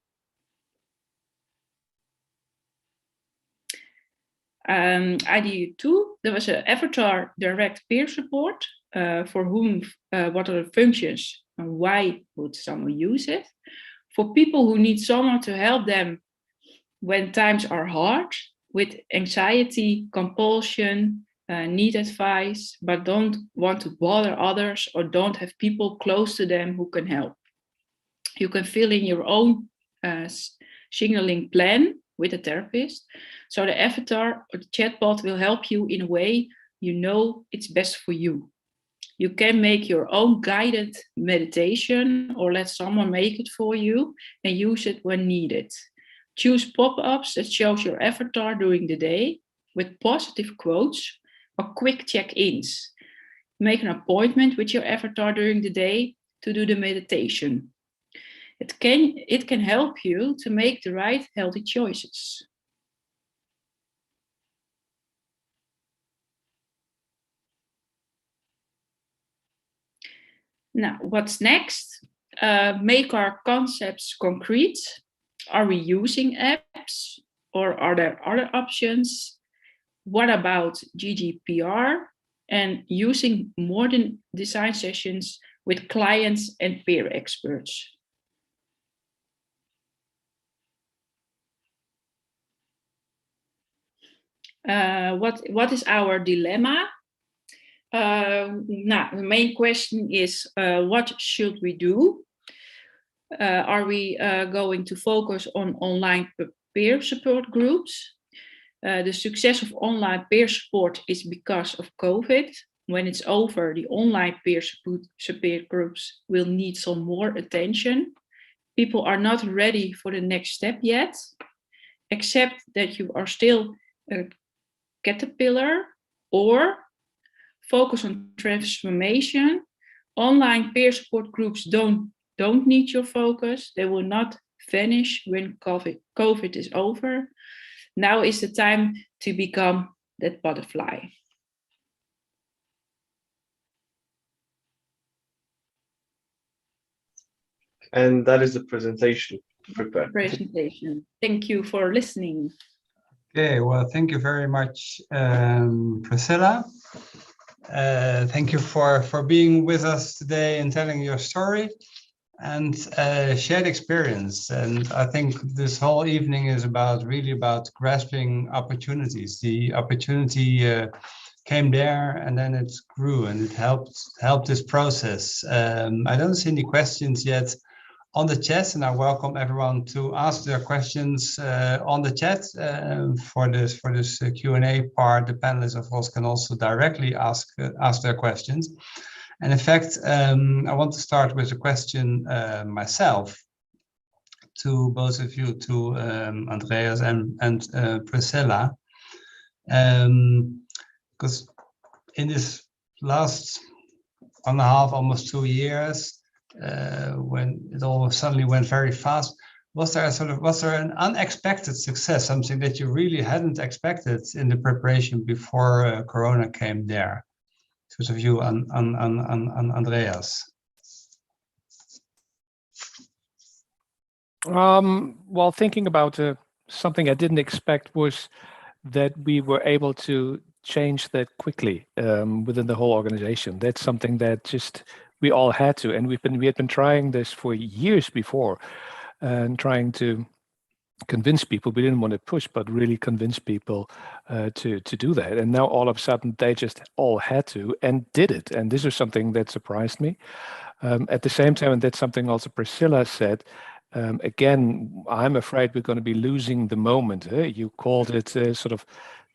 ID 2, there was an avatar direct peer support. For whom, what are the functions and why would someone use it? For people who need someone to help them when times are hard, with anxiety, compulsion, need advice, but don't want to bother others or don't have people close to them who can help. You can fill in your own signaling plan with a therapist. So the avatar or the chatbot will help you in a way you know it's best for you. You can make your own guided meditation or let someone make it for you and use it when needed. Choose pop-ups that shows your avatar during the day with positive quotes or quick check-ins. Make an appointment with your avatar during the day to do the meditation. It can help you to make the right healthy choices. Now, what's next? Make our concepts concrete. Are we using apps or are there other options? What about GDPR and using modern design sessions with clients and peer experts? What is our dilemma? Now, the main question is, what should we do? Are we going to focus on online peer support groups? The success of online peer support is because of COVID. When it's over, the online peer support groups will need some more attention. People are not ready for the next step yet, except that you are still a caterpillar, or focus on transformation. Online peer support groups don't need your focus. They will not vanish when COVID is over. Now is the time to become that butterfly. And that is the presentation prepared. Presentation. Thank you for listening. Okay, well, thank you very much, Priscilla. Thank you for being with us today and telling your story and shared experience. And I think this whole evening is really about grasping opportunities. The opportunity came there and then it grew and it helped this process. I don't see any questions yet on the chat, and I welcome everyone to ask their questions on the chat. For this Q&A part, the panelists of course can also directly ask their questions. And in fact, I want to start with a question myself to both of you, to Andreas and Priscilla, because in this last 1.5, almost 2 years, when it all suddenly went very fast, was there an unexpected success, something that you really hadn't expected in the preparation before Corona came there? First of you, Andreas. Well, thinking about something I didn't expect was that we were able to change that quickly within the whole organization. That's something that just we all had to, and we had been trying this for years before. and trying to convince people. We didn't want to push, but really convince people to do that. And now all of a sudden they just all had to and did it. And this is something that surprised me. At the same time, and that's something also Priscilla said, again, I'm afraid we're going to be losing the moment. You called it sort of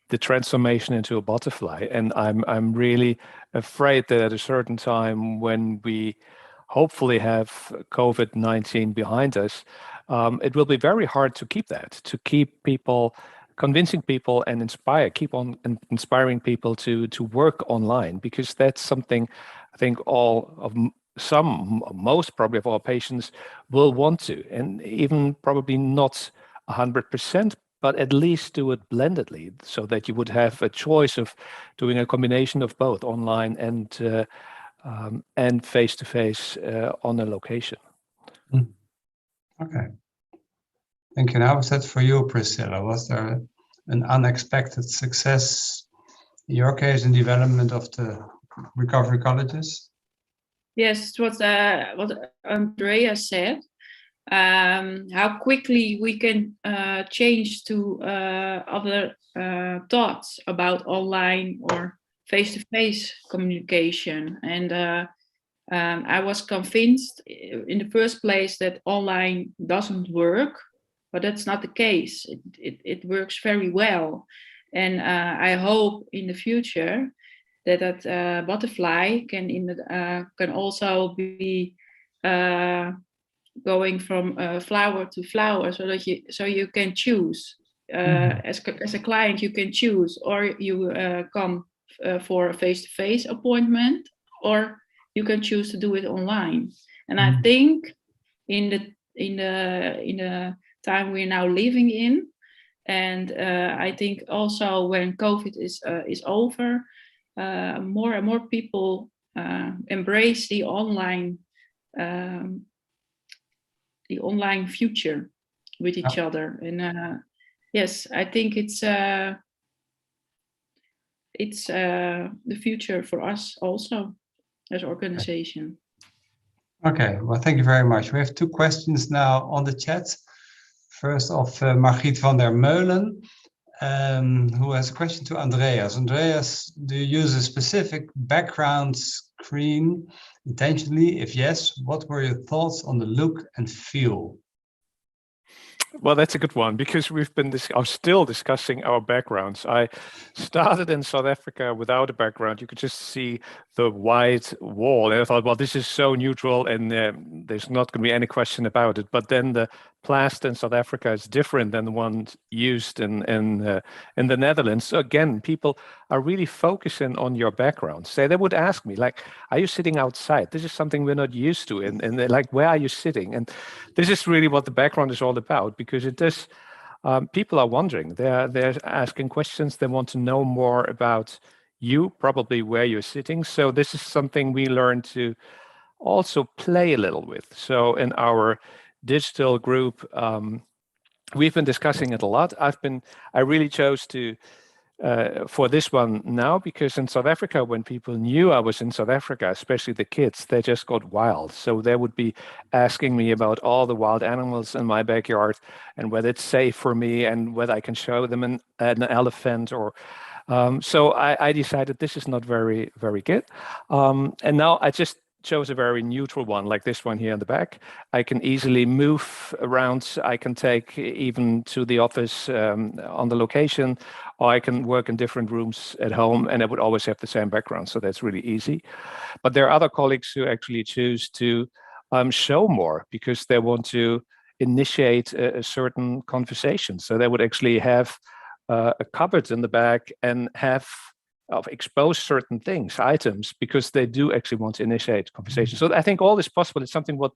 the transformation into a butterfly. And I'm really afraid that at a certain time when we hopefully have COVID-19 behind us, it will be very hard to keep that, to keep people, convincing people and keep on inspiring people to work online, because that's something I think most probably of our patients will want to, and even probably not 100%, but at least do it blendedly, so that you would have a choice of doing a combination of both online and face-to-face on a location. Okay. Thank you. Now, was that for you, Priscilla? Was there an unexpected success in your case in development of the recovery colleges? Yes, what Andrea said. How quickly we can change to other thoughts about online or face-to-face communication. And I was convinced in the first place that online doesn't work, but that's not the case. It works very well. And I hope in the future that butterfly can also be going from flower to flower, so you can choose as a client. You can choose, or you come for a face-to-face appointment, or you can choose to do it online. And I think in the time we're now living in, and I think also when COVID is over, more and more people embrace the online future with each other. And yes, I think it's the future for us also as organization. Okay, well, thank you very much. We have two questions now on the chat. First of Margriet van der Meulen, who has a question to Andreas. Andreas, do you use a specific background screen intentionally? If yes, what were your thoughts on the look and feel? Well, that's a good one, because we've been still discussing our backgrounds. I started in South Africa without a background. You could just see the white wall. And I thought, well, this is so neutral and there's not going to be any question about it. But then the plaster in South Africa is different than the one used in the Netherlands. So again, people are really focusing on your background. Say, they would ask me, like, are you sitting outside? This is something we're not used to. And they're like, where are you sitting? And this is really what the background is all about, because it does, people are wondering, they're asking questions, they want to know more about you, probably where you're sitting. So this is something we learn to also play a little with. So in our digital group, we've been discussing it a lot. I really chose to for this one now, because in South Africa, when people knew I was in South Africa, especially the kids, they just got wild. So they would be asking me about all the wild animals in my backyard and whether it's safe for me and whether I can show them an elephant or so I decided this is not very, very good. And now I just chose a very neutral one, like this one here in the back. I can easily move around. I can take even to the office on the location, or I can work in different rooms at home, and I would always have the same background. So that's really easy. But there are other colleagues who actually choose to show more because they want to initiate a certain conversation. So they would actually have a cupboard in the back and have expose certain things, items, because they do actually want to initiate conversation. So I think all is possible. It's something what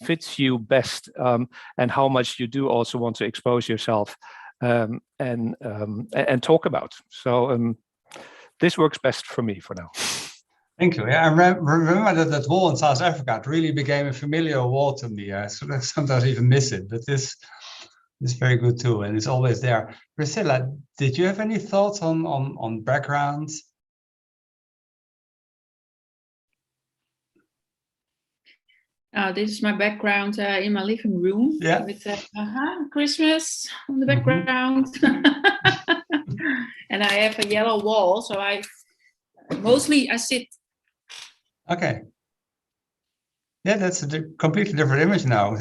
fits you best, and how much you do also want to expose yourself and talk about. So this works best for me for now. Thank you. Yeah, I remember that wall in South Africa. It really became a familiar wall to me. I sometimes even miss it, but this is very good too, and it's always there. Priscilla, did you have any thoughts on backgrounds? This is my background in my living room. Yeah. With Christmas on the background. And I have a yellow wall, so I sit. Okay. Yeah, that's a completely different image now.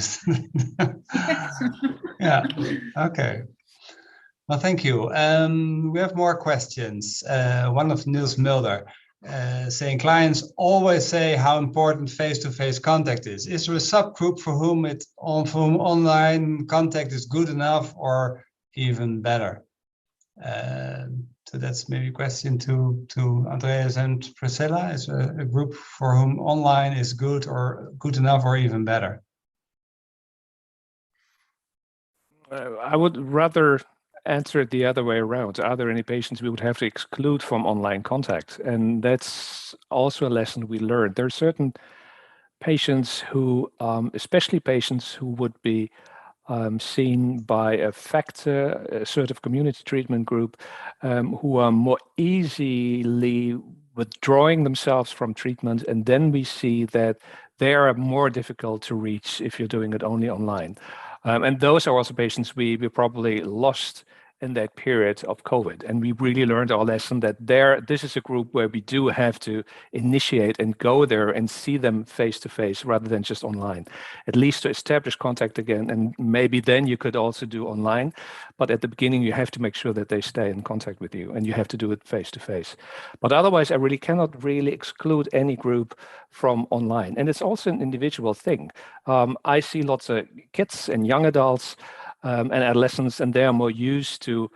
Yeah. Okay. Well, thank you. We have more questions. One of Niels Mulder saying clients always say how important face-to-face contact is. Is there a subgroup for whom online contact is good enough or even better? So that's maybe a question to Andreas and Priscilla. Is a group for whom online is good enough or even better? I would rather answer it the other way around. Are there any patients we would have to exclude from online contact? And that's also a lesson we learned. There are certain patients who, especially patients who would be seen by a factor, a sort of community treatment group, who are more easily withdrawing themselves from treatment. And then we see that they are more difficult to reach if you're doing it only online. And those are also patients we probably lost in that period of COVID. And we really learned our lesson that this is a group where we do have to initiate and go there and see them face to face rather than just online, at least to establish contact again. And maybe then you could also do online. But at the beginning, you have to make sure that they stay in contact with you and you have to do it face to face. But otherwise, I really cannot really exclude any group from online. And it's also an individual thing. I see lots of kids and young adults and adolescents, and they are more used to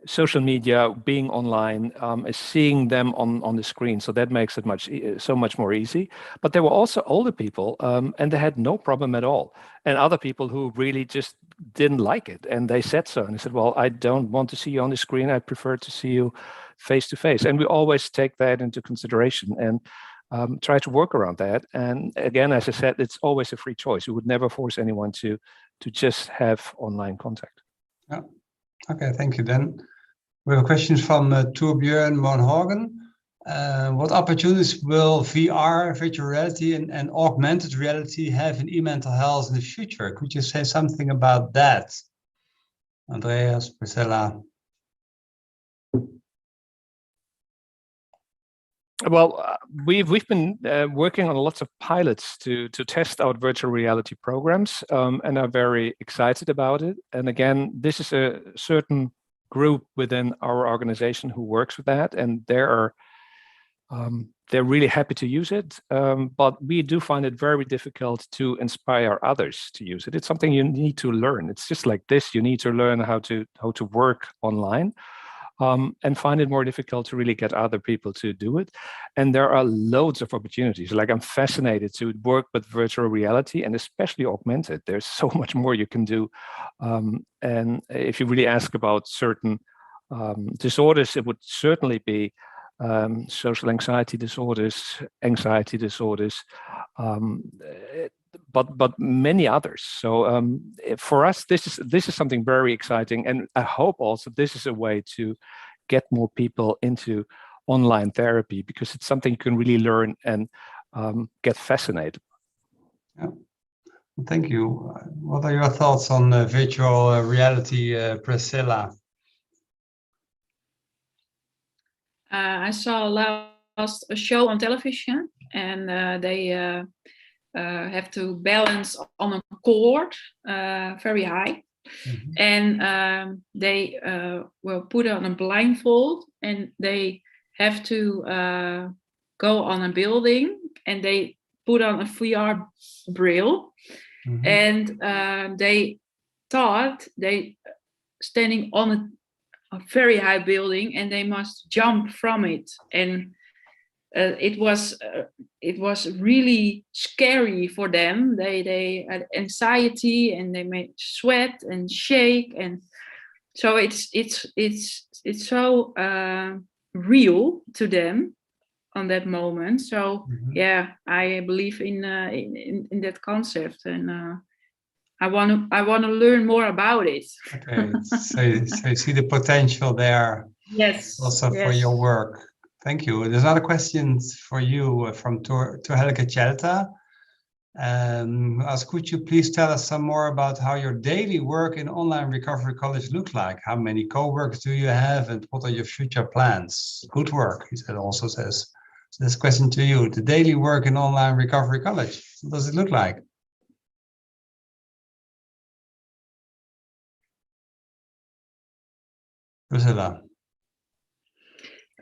social media, being online, seeing them on the screen. So that makes it so much more easy. But there were also older people, and they had no problem at all. And other people who really just didn't like it, and they said so. And they said, well, I don't want to see you on the screen. I prefer to see you face to face. And we always take that into consideration and try to work around that. And again, as I said, it's always a free choice. We would never force anyone to just have online contact. Yeah. Okay, thank you. Then we have questions from Torbjörn Monhagen. What opportunities will VR, virtual reality, and augmented reality have in e-mental health in the future? Could you say something about that? Andreas, Priscilla. Well, we've been working on lots of pilots to test out virtual reality programs and are very excited about it. And again, this is a certain group within our organization who works with that, and they're really happy to use it. But we do find it very difficult to inspire others to use it. It's something you need to learn. It's just like this. You need to learn how to work online. And find it more difficult to really get other people to do it. And there are loads of opportunities. Like, I'm fascinated to work with virtual reality and especially augmented. There's so much more you can do. And if you really ask about certain disorders, it would certainly be social anxiety disorders, but many others. So for us, this is something very exciting, and I hope also this is a way to get more people into online therapy, because it's something you can really learn and get fascinated. Yeah. Thank you. What are your thoughts on virtual reality, Priscilla? I saw last a show on television, and they have to balance on a cord very high. Mm-hmm. And they were put on a blindfold, and they have to go on a building, and they put on a VR braille. Mm-hmm. And they thought they standing on a very high building, and they must jump from it. And it was really scary for them. They had anxiety, and they made sweat and shake, and so it's so real to them on that moment. So mm-hmm. Yeah, I believe in that concept, and I want to learn more about it. Okay, so you see the potential there. Yes. Also yes. For your work. Thank you. There's another question for you from Helge Chelta. Could you please tell us some more about how your daily work in Online Recovery College look like? How many co-workers do you have, and what are your future plans? Good work, he also says. So this question to you, the daily work in Online Recovery College, what does it look like? Priscilla.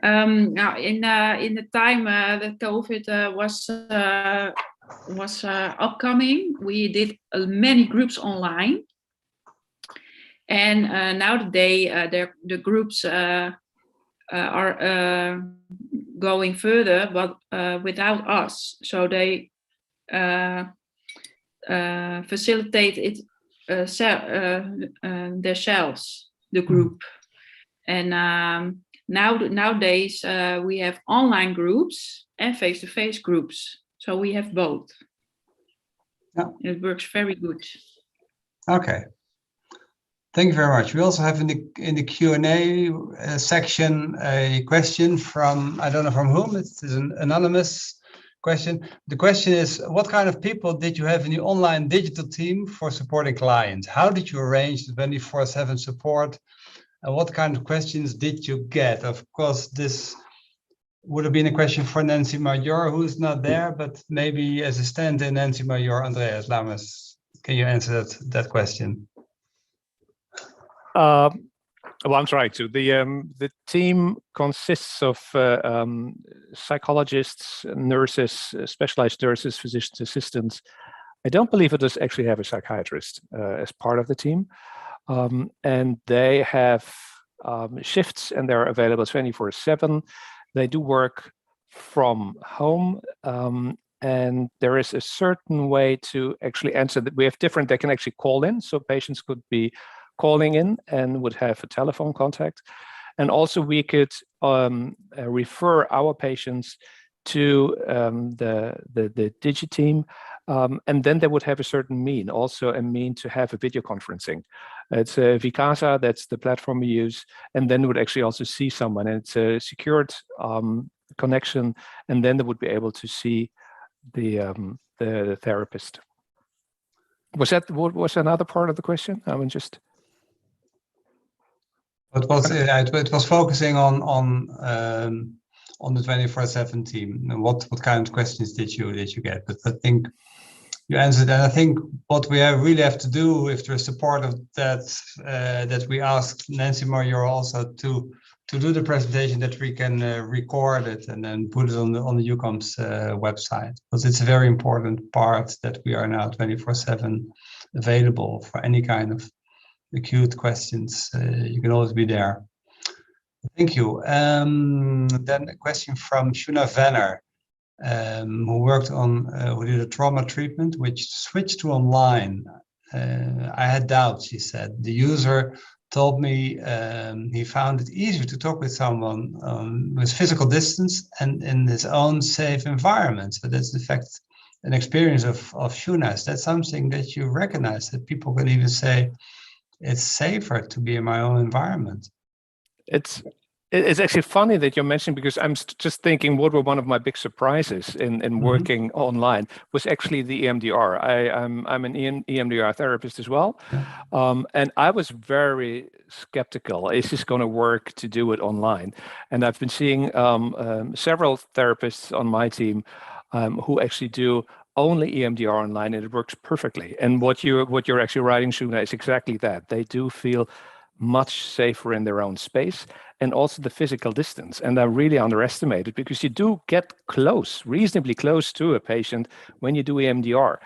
Now, in the time that COVID was upcoming, we did many groups online, and nowadays the groups are going further, but without us. So they facilitate it themselves, the group, and nowadays we have online groups and face-to-face groups. So we have both. Yeah. It works very good. Okay. Thank you very much. We also have in the Q&A section a question from, I don't know from whom, it's an anonymous question. The question is, what kind of people did you have in the online digital team for supporting clients? How did you arrange the 24/7 support? And what kind of questions did you get? Of course, this would have been a question for Nancy Major, who's not there, but maybe as a stand-in, Nancy Major, Andreas Lammers, can you answer that question? Well, I'm trying to. The team consists of psychologists, nurses, specialized nurses, physician assistants. I don't believe it does actually have a psychiatrist as part of the team. And they have shifts, and they're available 24/7. They do work from home, and there is a certain way to actually answer that. We have different, they can actually call in, so patients could be calling in and would have a telephone contact. And also we could refer our patients to the Digi team, and then they would have a certain mean, also a mean to have a video conferencing. It's Vicasa, that's the platform we use, and then would actually also see someone, and it's a secured connection, and then they would be able to see the therapist. Was that what was another part of the question? I mean, just. It was focusing on the 24/7 team, and what kind of questions did you get? But I think you answered, and I think what we really have to do, if there's support of that we asked Nancy Major also to do the presentation, that we can record it and then put it on the EUCOMS website, because it's a very important part that we are now 24/7 available for any kind of acute questions. You can always be there. Thank you. Then a question from Shuna Venner, who did a trauma treatment, which switched to online. I had doubts, she said. The user told me he found it easier to talk with someone with physical distance and in his own safe environment. So that's in fact an experience of Shuna. Is that something that you recognize, that people can even say, it's safer to be in my own environment? It's actually funny that you're mentioning, because I'm just thinking what were one of my big surprises in working online was actually the EMDR. I'm an EMDR therapist as well. Yeah. And I was very skeptical. Is this going to work to do it online? And I've been seeing several therapists on my team who actually do only EMDR online, and it works perfectly. And what you're actually writing, Shuna, is exactly that. They do feel much safer in their own space, and also the physical distance. And I really underestimate it, because you do get reasonably close to a patient when you do EMDR.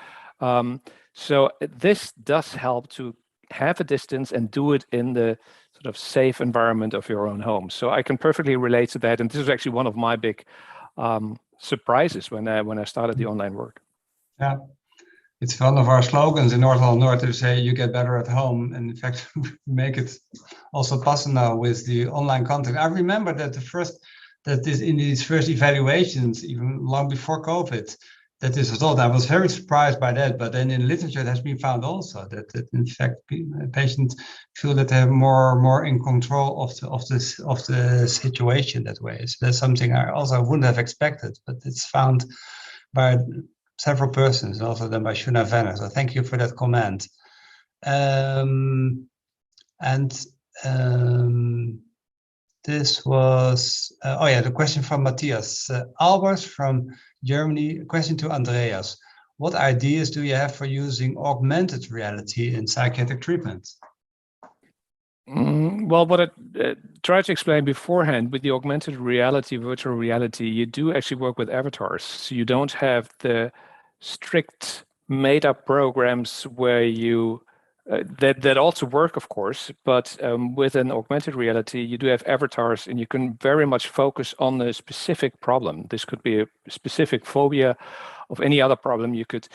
So this does help to have a distance and do it in the sort of safe environment of your own home. So I can perfectly relate to that. And this is actually one of my big surprises when I started the online work. Yeah, it's one of our slogans in Noord-Holland-Noord to say you get better at home, and in fact make it also possible now with the online content. I remember that in these first evaluations, even long before COVID, that this was all. I was very surprised by that, but then in literature it has been found also that in fact patients feel that they're more in control of the situation that way. So that's something I also wouldn't have expected, but it's found by several persons, also done by Shuna Venner. So thank you for that comment. This was, the question from Matthias Albers from Germany. A question to Andreas. What ideas do you have for using augmented reality in psychiatric treatment? Well, what I tried to explain beforehand, with the augmented reality, virtual reality, you do actually work with avatars. So you don't have the strict made-up programs where you that also work, of course, but with an augmented reality, you do have avatars, and you can very much focus on a specific problem. This could be a specific phobia of any other problem. You could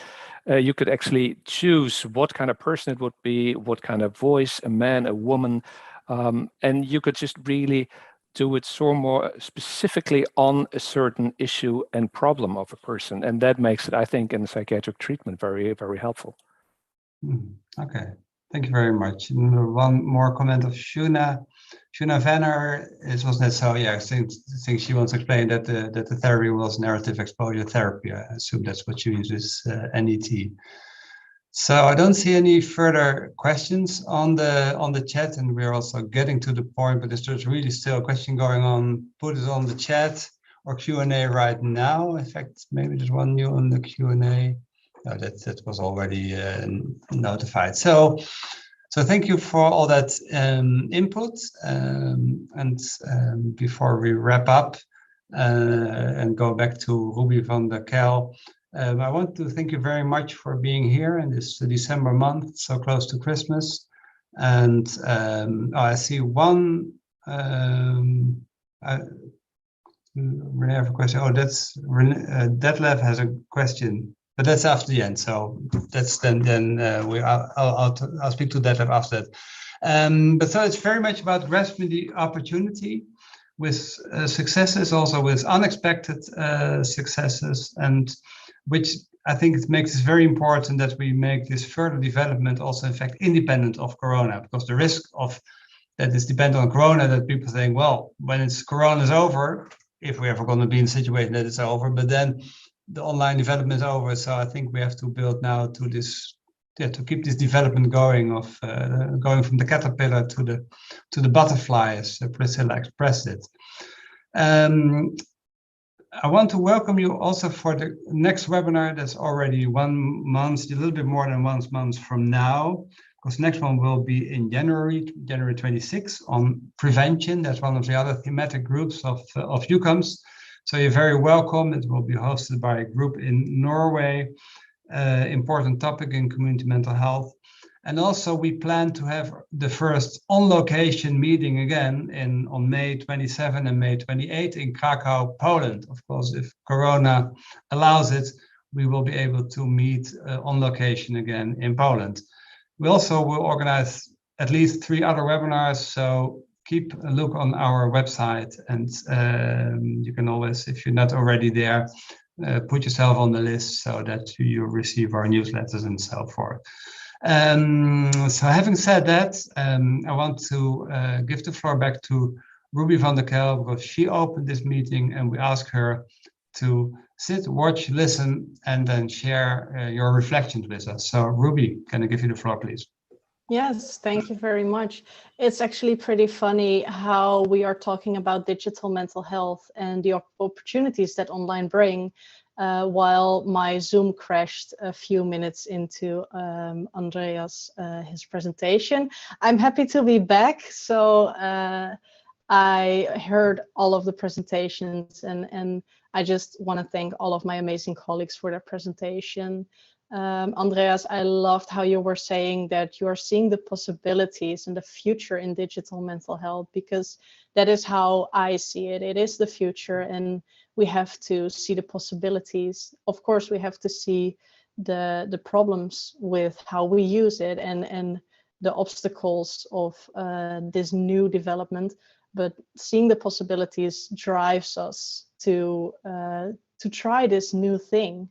actually choose what kind of person it would be, what kind of voice, a man, a woman, and you could just really do it so more specifically on a certain issue and problem of a person, and that makes it, I think, in psychiatric treatment very, very helpful. Okay, thank you very much. And one more comment of Shuna Venner. It was not so. Yeah, I think she wants to explain that the therapy was narrative exposure therapy. I assume that's what you use with NET. So I don't see any further questions on the chat, and we're also getting to the point. But if there's really still a question going on, put it on the chat or Q&A right now. In fact, maybe there's one new on the Q&A. No, that was already notified. So thank you for all that input. And before we wrap up and go back to Ruby van der Kuil, I want to thank you very much for being here in this December month, so close to Christmas. And I see one. We have a question. Oh, that's Detlef has a question. But that's after the end, so that's then I'll speak to that after that. But so it's very much about grasping the opportunity with successes, also with unexpected successes, and which I think it makes it very important that we make this further development also, in fact, independent of Corona, because the risk of that is dependent on Corona, that people think, well, when Corona is over, if we're ever going to be in a situation that it's over, but then the online development is over. So I think we have to build now to this, to keep this development going of going from the caterpillar to the butterfly, as Priscilla expressed it. I want to welcome you also for the next webinar. That's already 1 month, a little bit more than 1 month from now, because the next one will be in January 26th on prevention. That's one of the other thematic groups of EUCOMS. So you're very welcome. It will be hosted by a group in Norway, important topic in community mental health. And also we plan to have the first on-location meeting again on May 27 and May 28 in Krakow, Poland. Of course, if Corona allows it, we will be able to meet on location again in Poland. We also will organize at least 3 other webinars, so keep a look on our website, and you can always, if you're not already there, put yourself on the list so that you receive our newsletters and so forth. So having said that, I want to give the floor back to Ruby van der Kuil, because she opened this meeting and we ask her to sit, watch, listen, and then share your reflections with us. So Ruby, can I give you the floor, please? Yes, thank you very much. It's actually pretty funny how we are talking about digital mental health and the opportunities that online bring, while my Zoom crashed a few minutes into Andreas, his presentation. I'm happy to be back. So I heard all of the presentations, and I just want to thank all of my amazing colleagues for their presentation. Andreas, I loved how you were saying that you are seeing the possibilities and the future in digital mental health, because that is how I see it. It is the future, and we have to see the possibilities. Of course, we have to see the problems with how we use it and the obstacles of this new development. But seeing the possibilities drives us to try this new thing.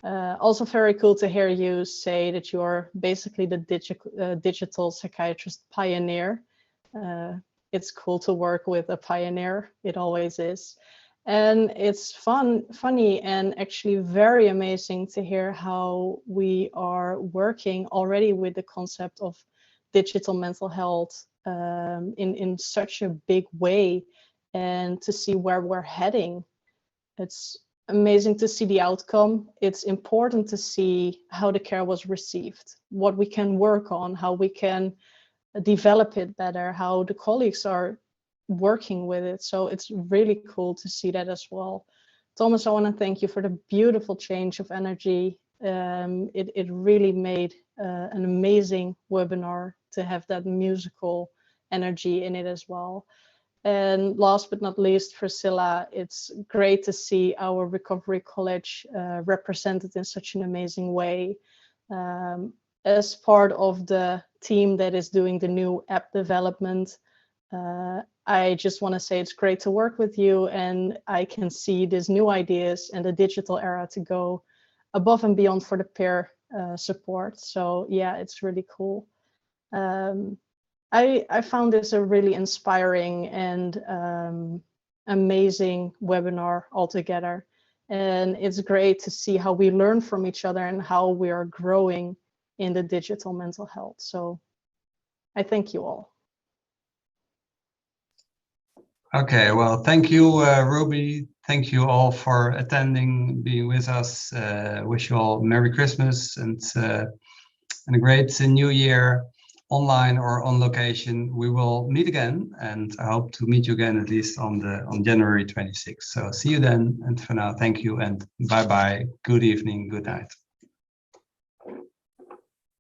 Also very cool to hear you say that you're basically the digital psychiatrist pioneer. It's cool to work with a pioneer. It always is. And it's funny, and actually very amazing to hear how we are working already with the concept of digital mental health in such a big way, and to see where we're heading. It's amazing to see the outcome. It's important to see how the care was received, what we can work on, how we can develop it better, how the colleagues are working with it. So it's really cool to see that as well. Thomas, I want to thank you for the beautiful change of energy. It really made an amazing webinar to have that musical energy in it as well. And last but not least, Priscilla, it's great to see our Recovery College represented in such an amazing way. As part of the team that is doing the new app development, I just want to say it's great to work with you, and I can see these new ideas and the digital era to go above and beyond for the peer support. So yeah, it's really cool. I found this a really inspiring and amazing webinar altogether. And it's great to see how we learn from each other and how we are growing in the digital mental health. So I thank you all. Okay, well, thank you, Ruby. Thank you all for attending, being with us. Wish you all Merry Christmas and a great New Year, online or on location. We will meet again, and I hope to meet you again at least on January 26th. So see you then, and for now, thank you and bye-bye. Good evening, good night.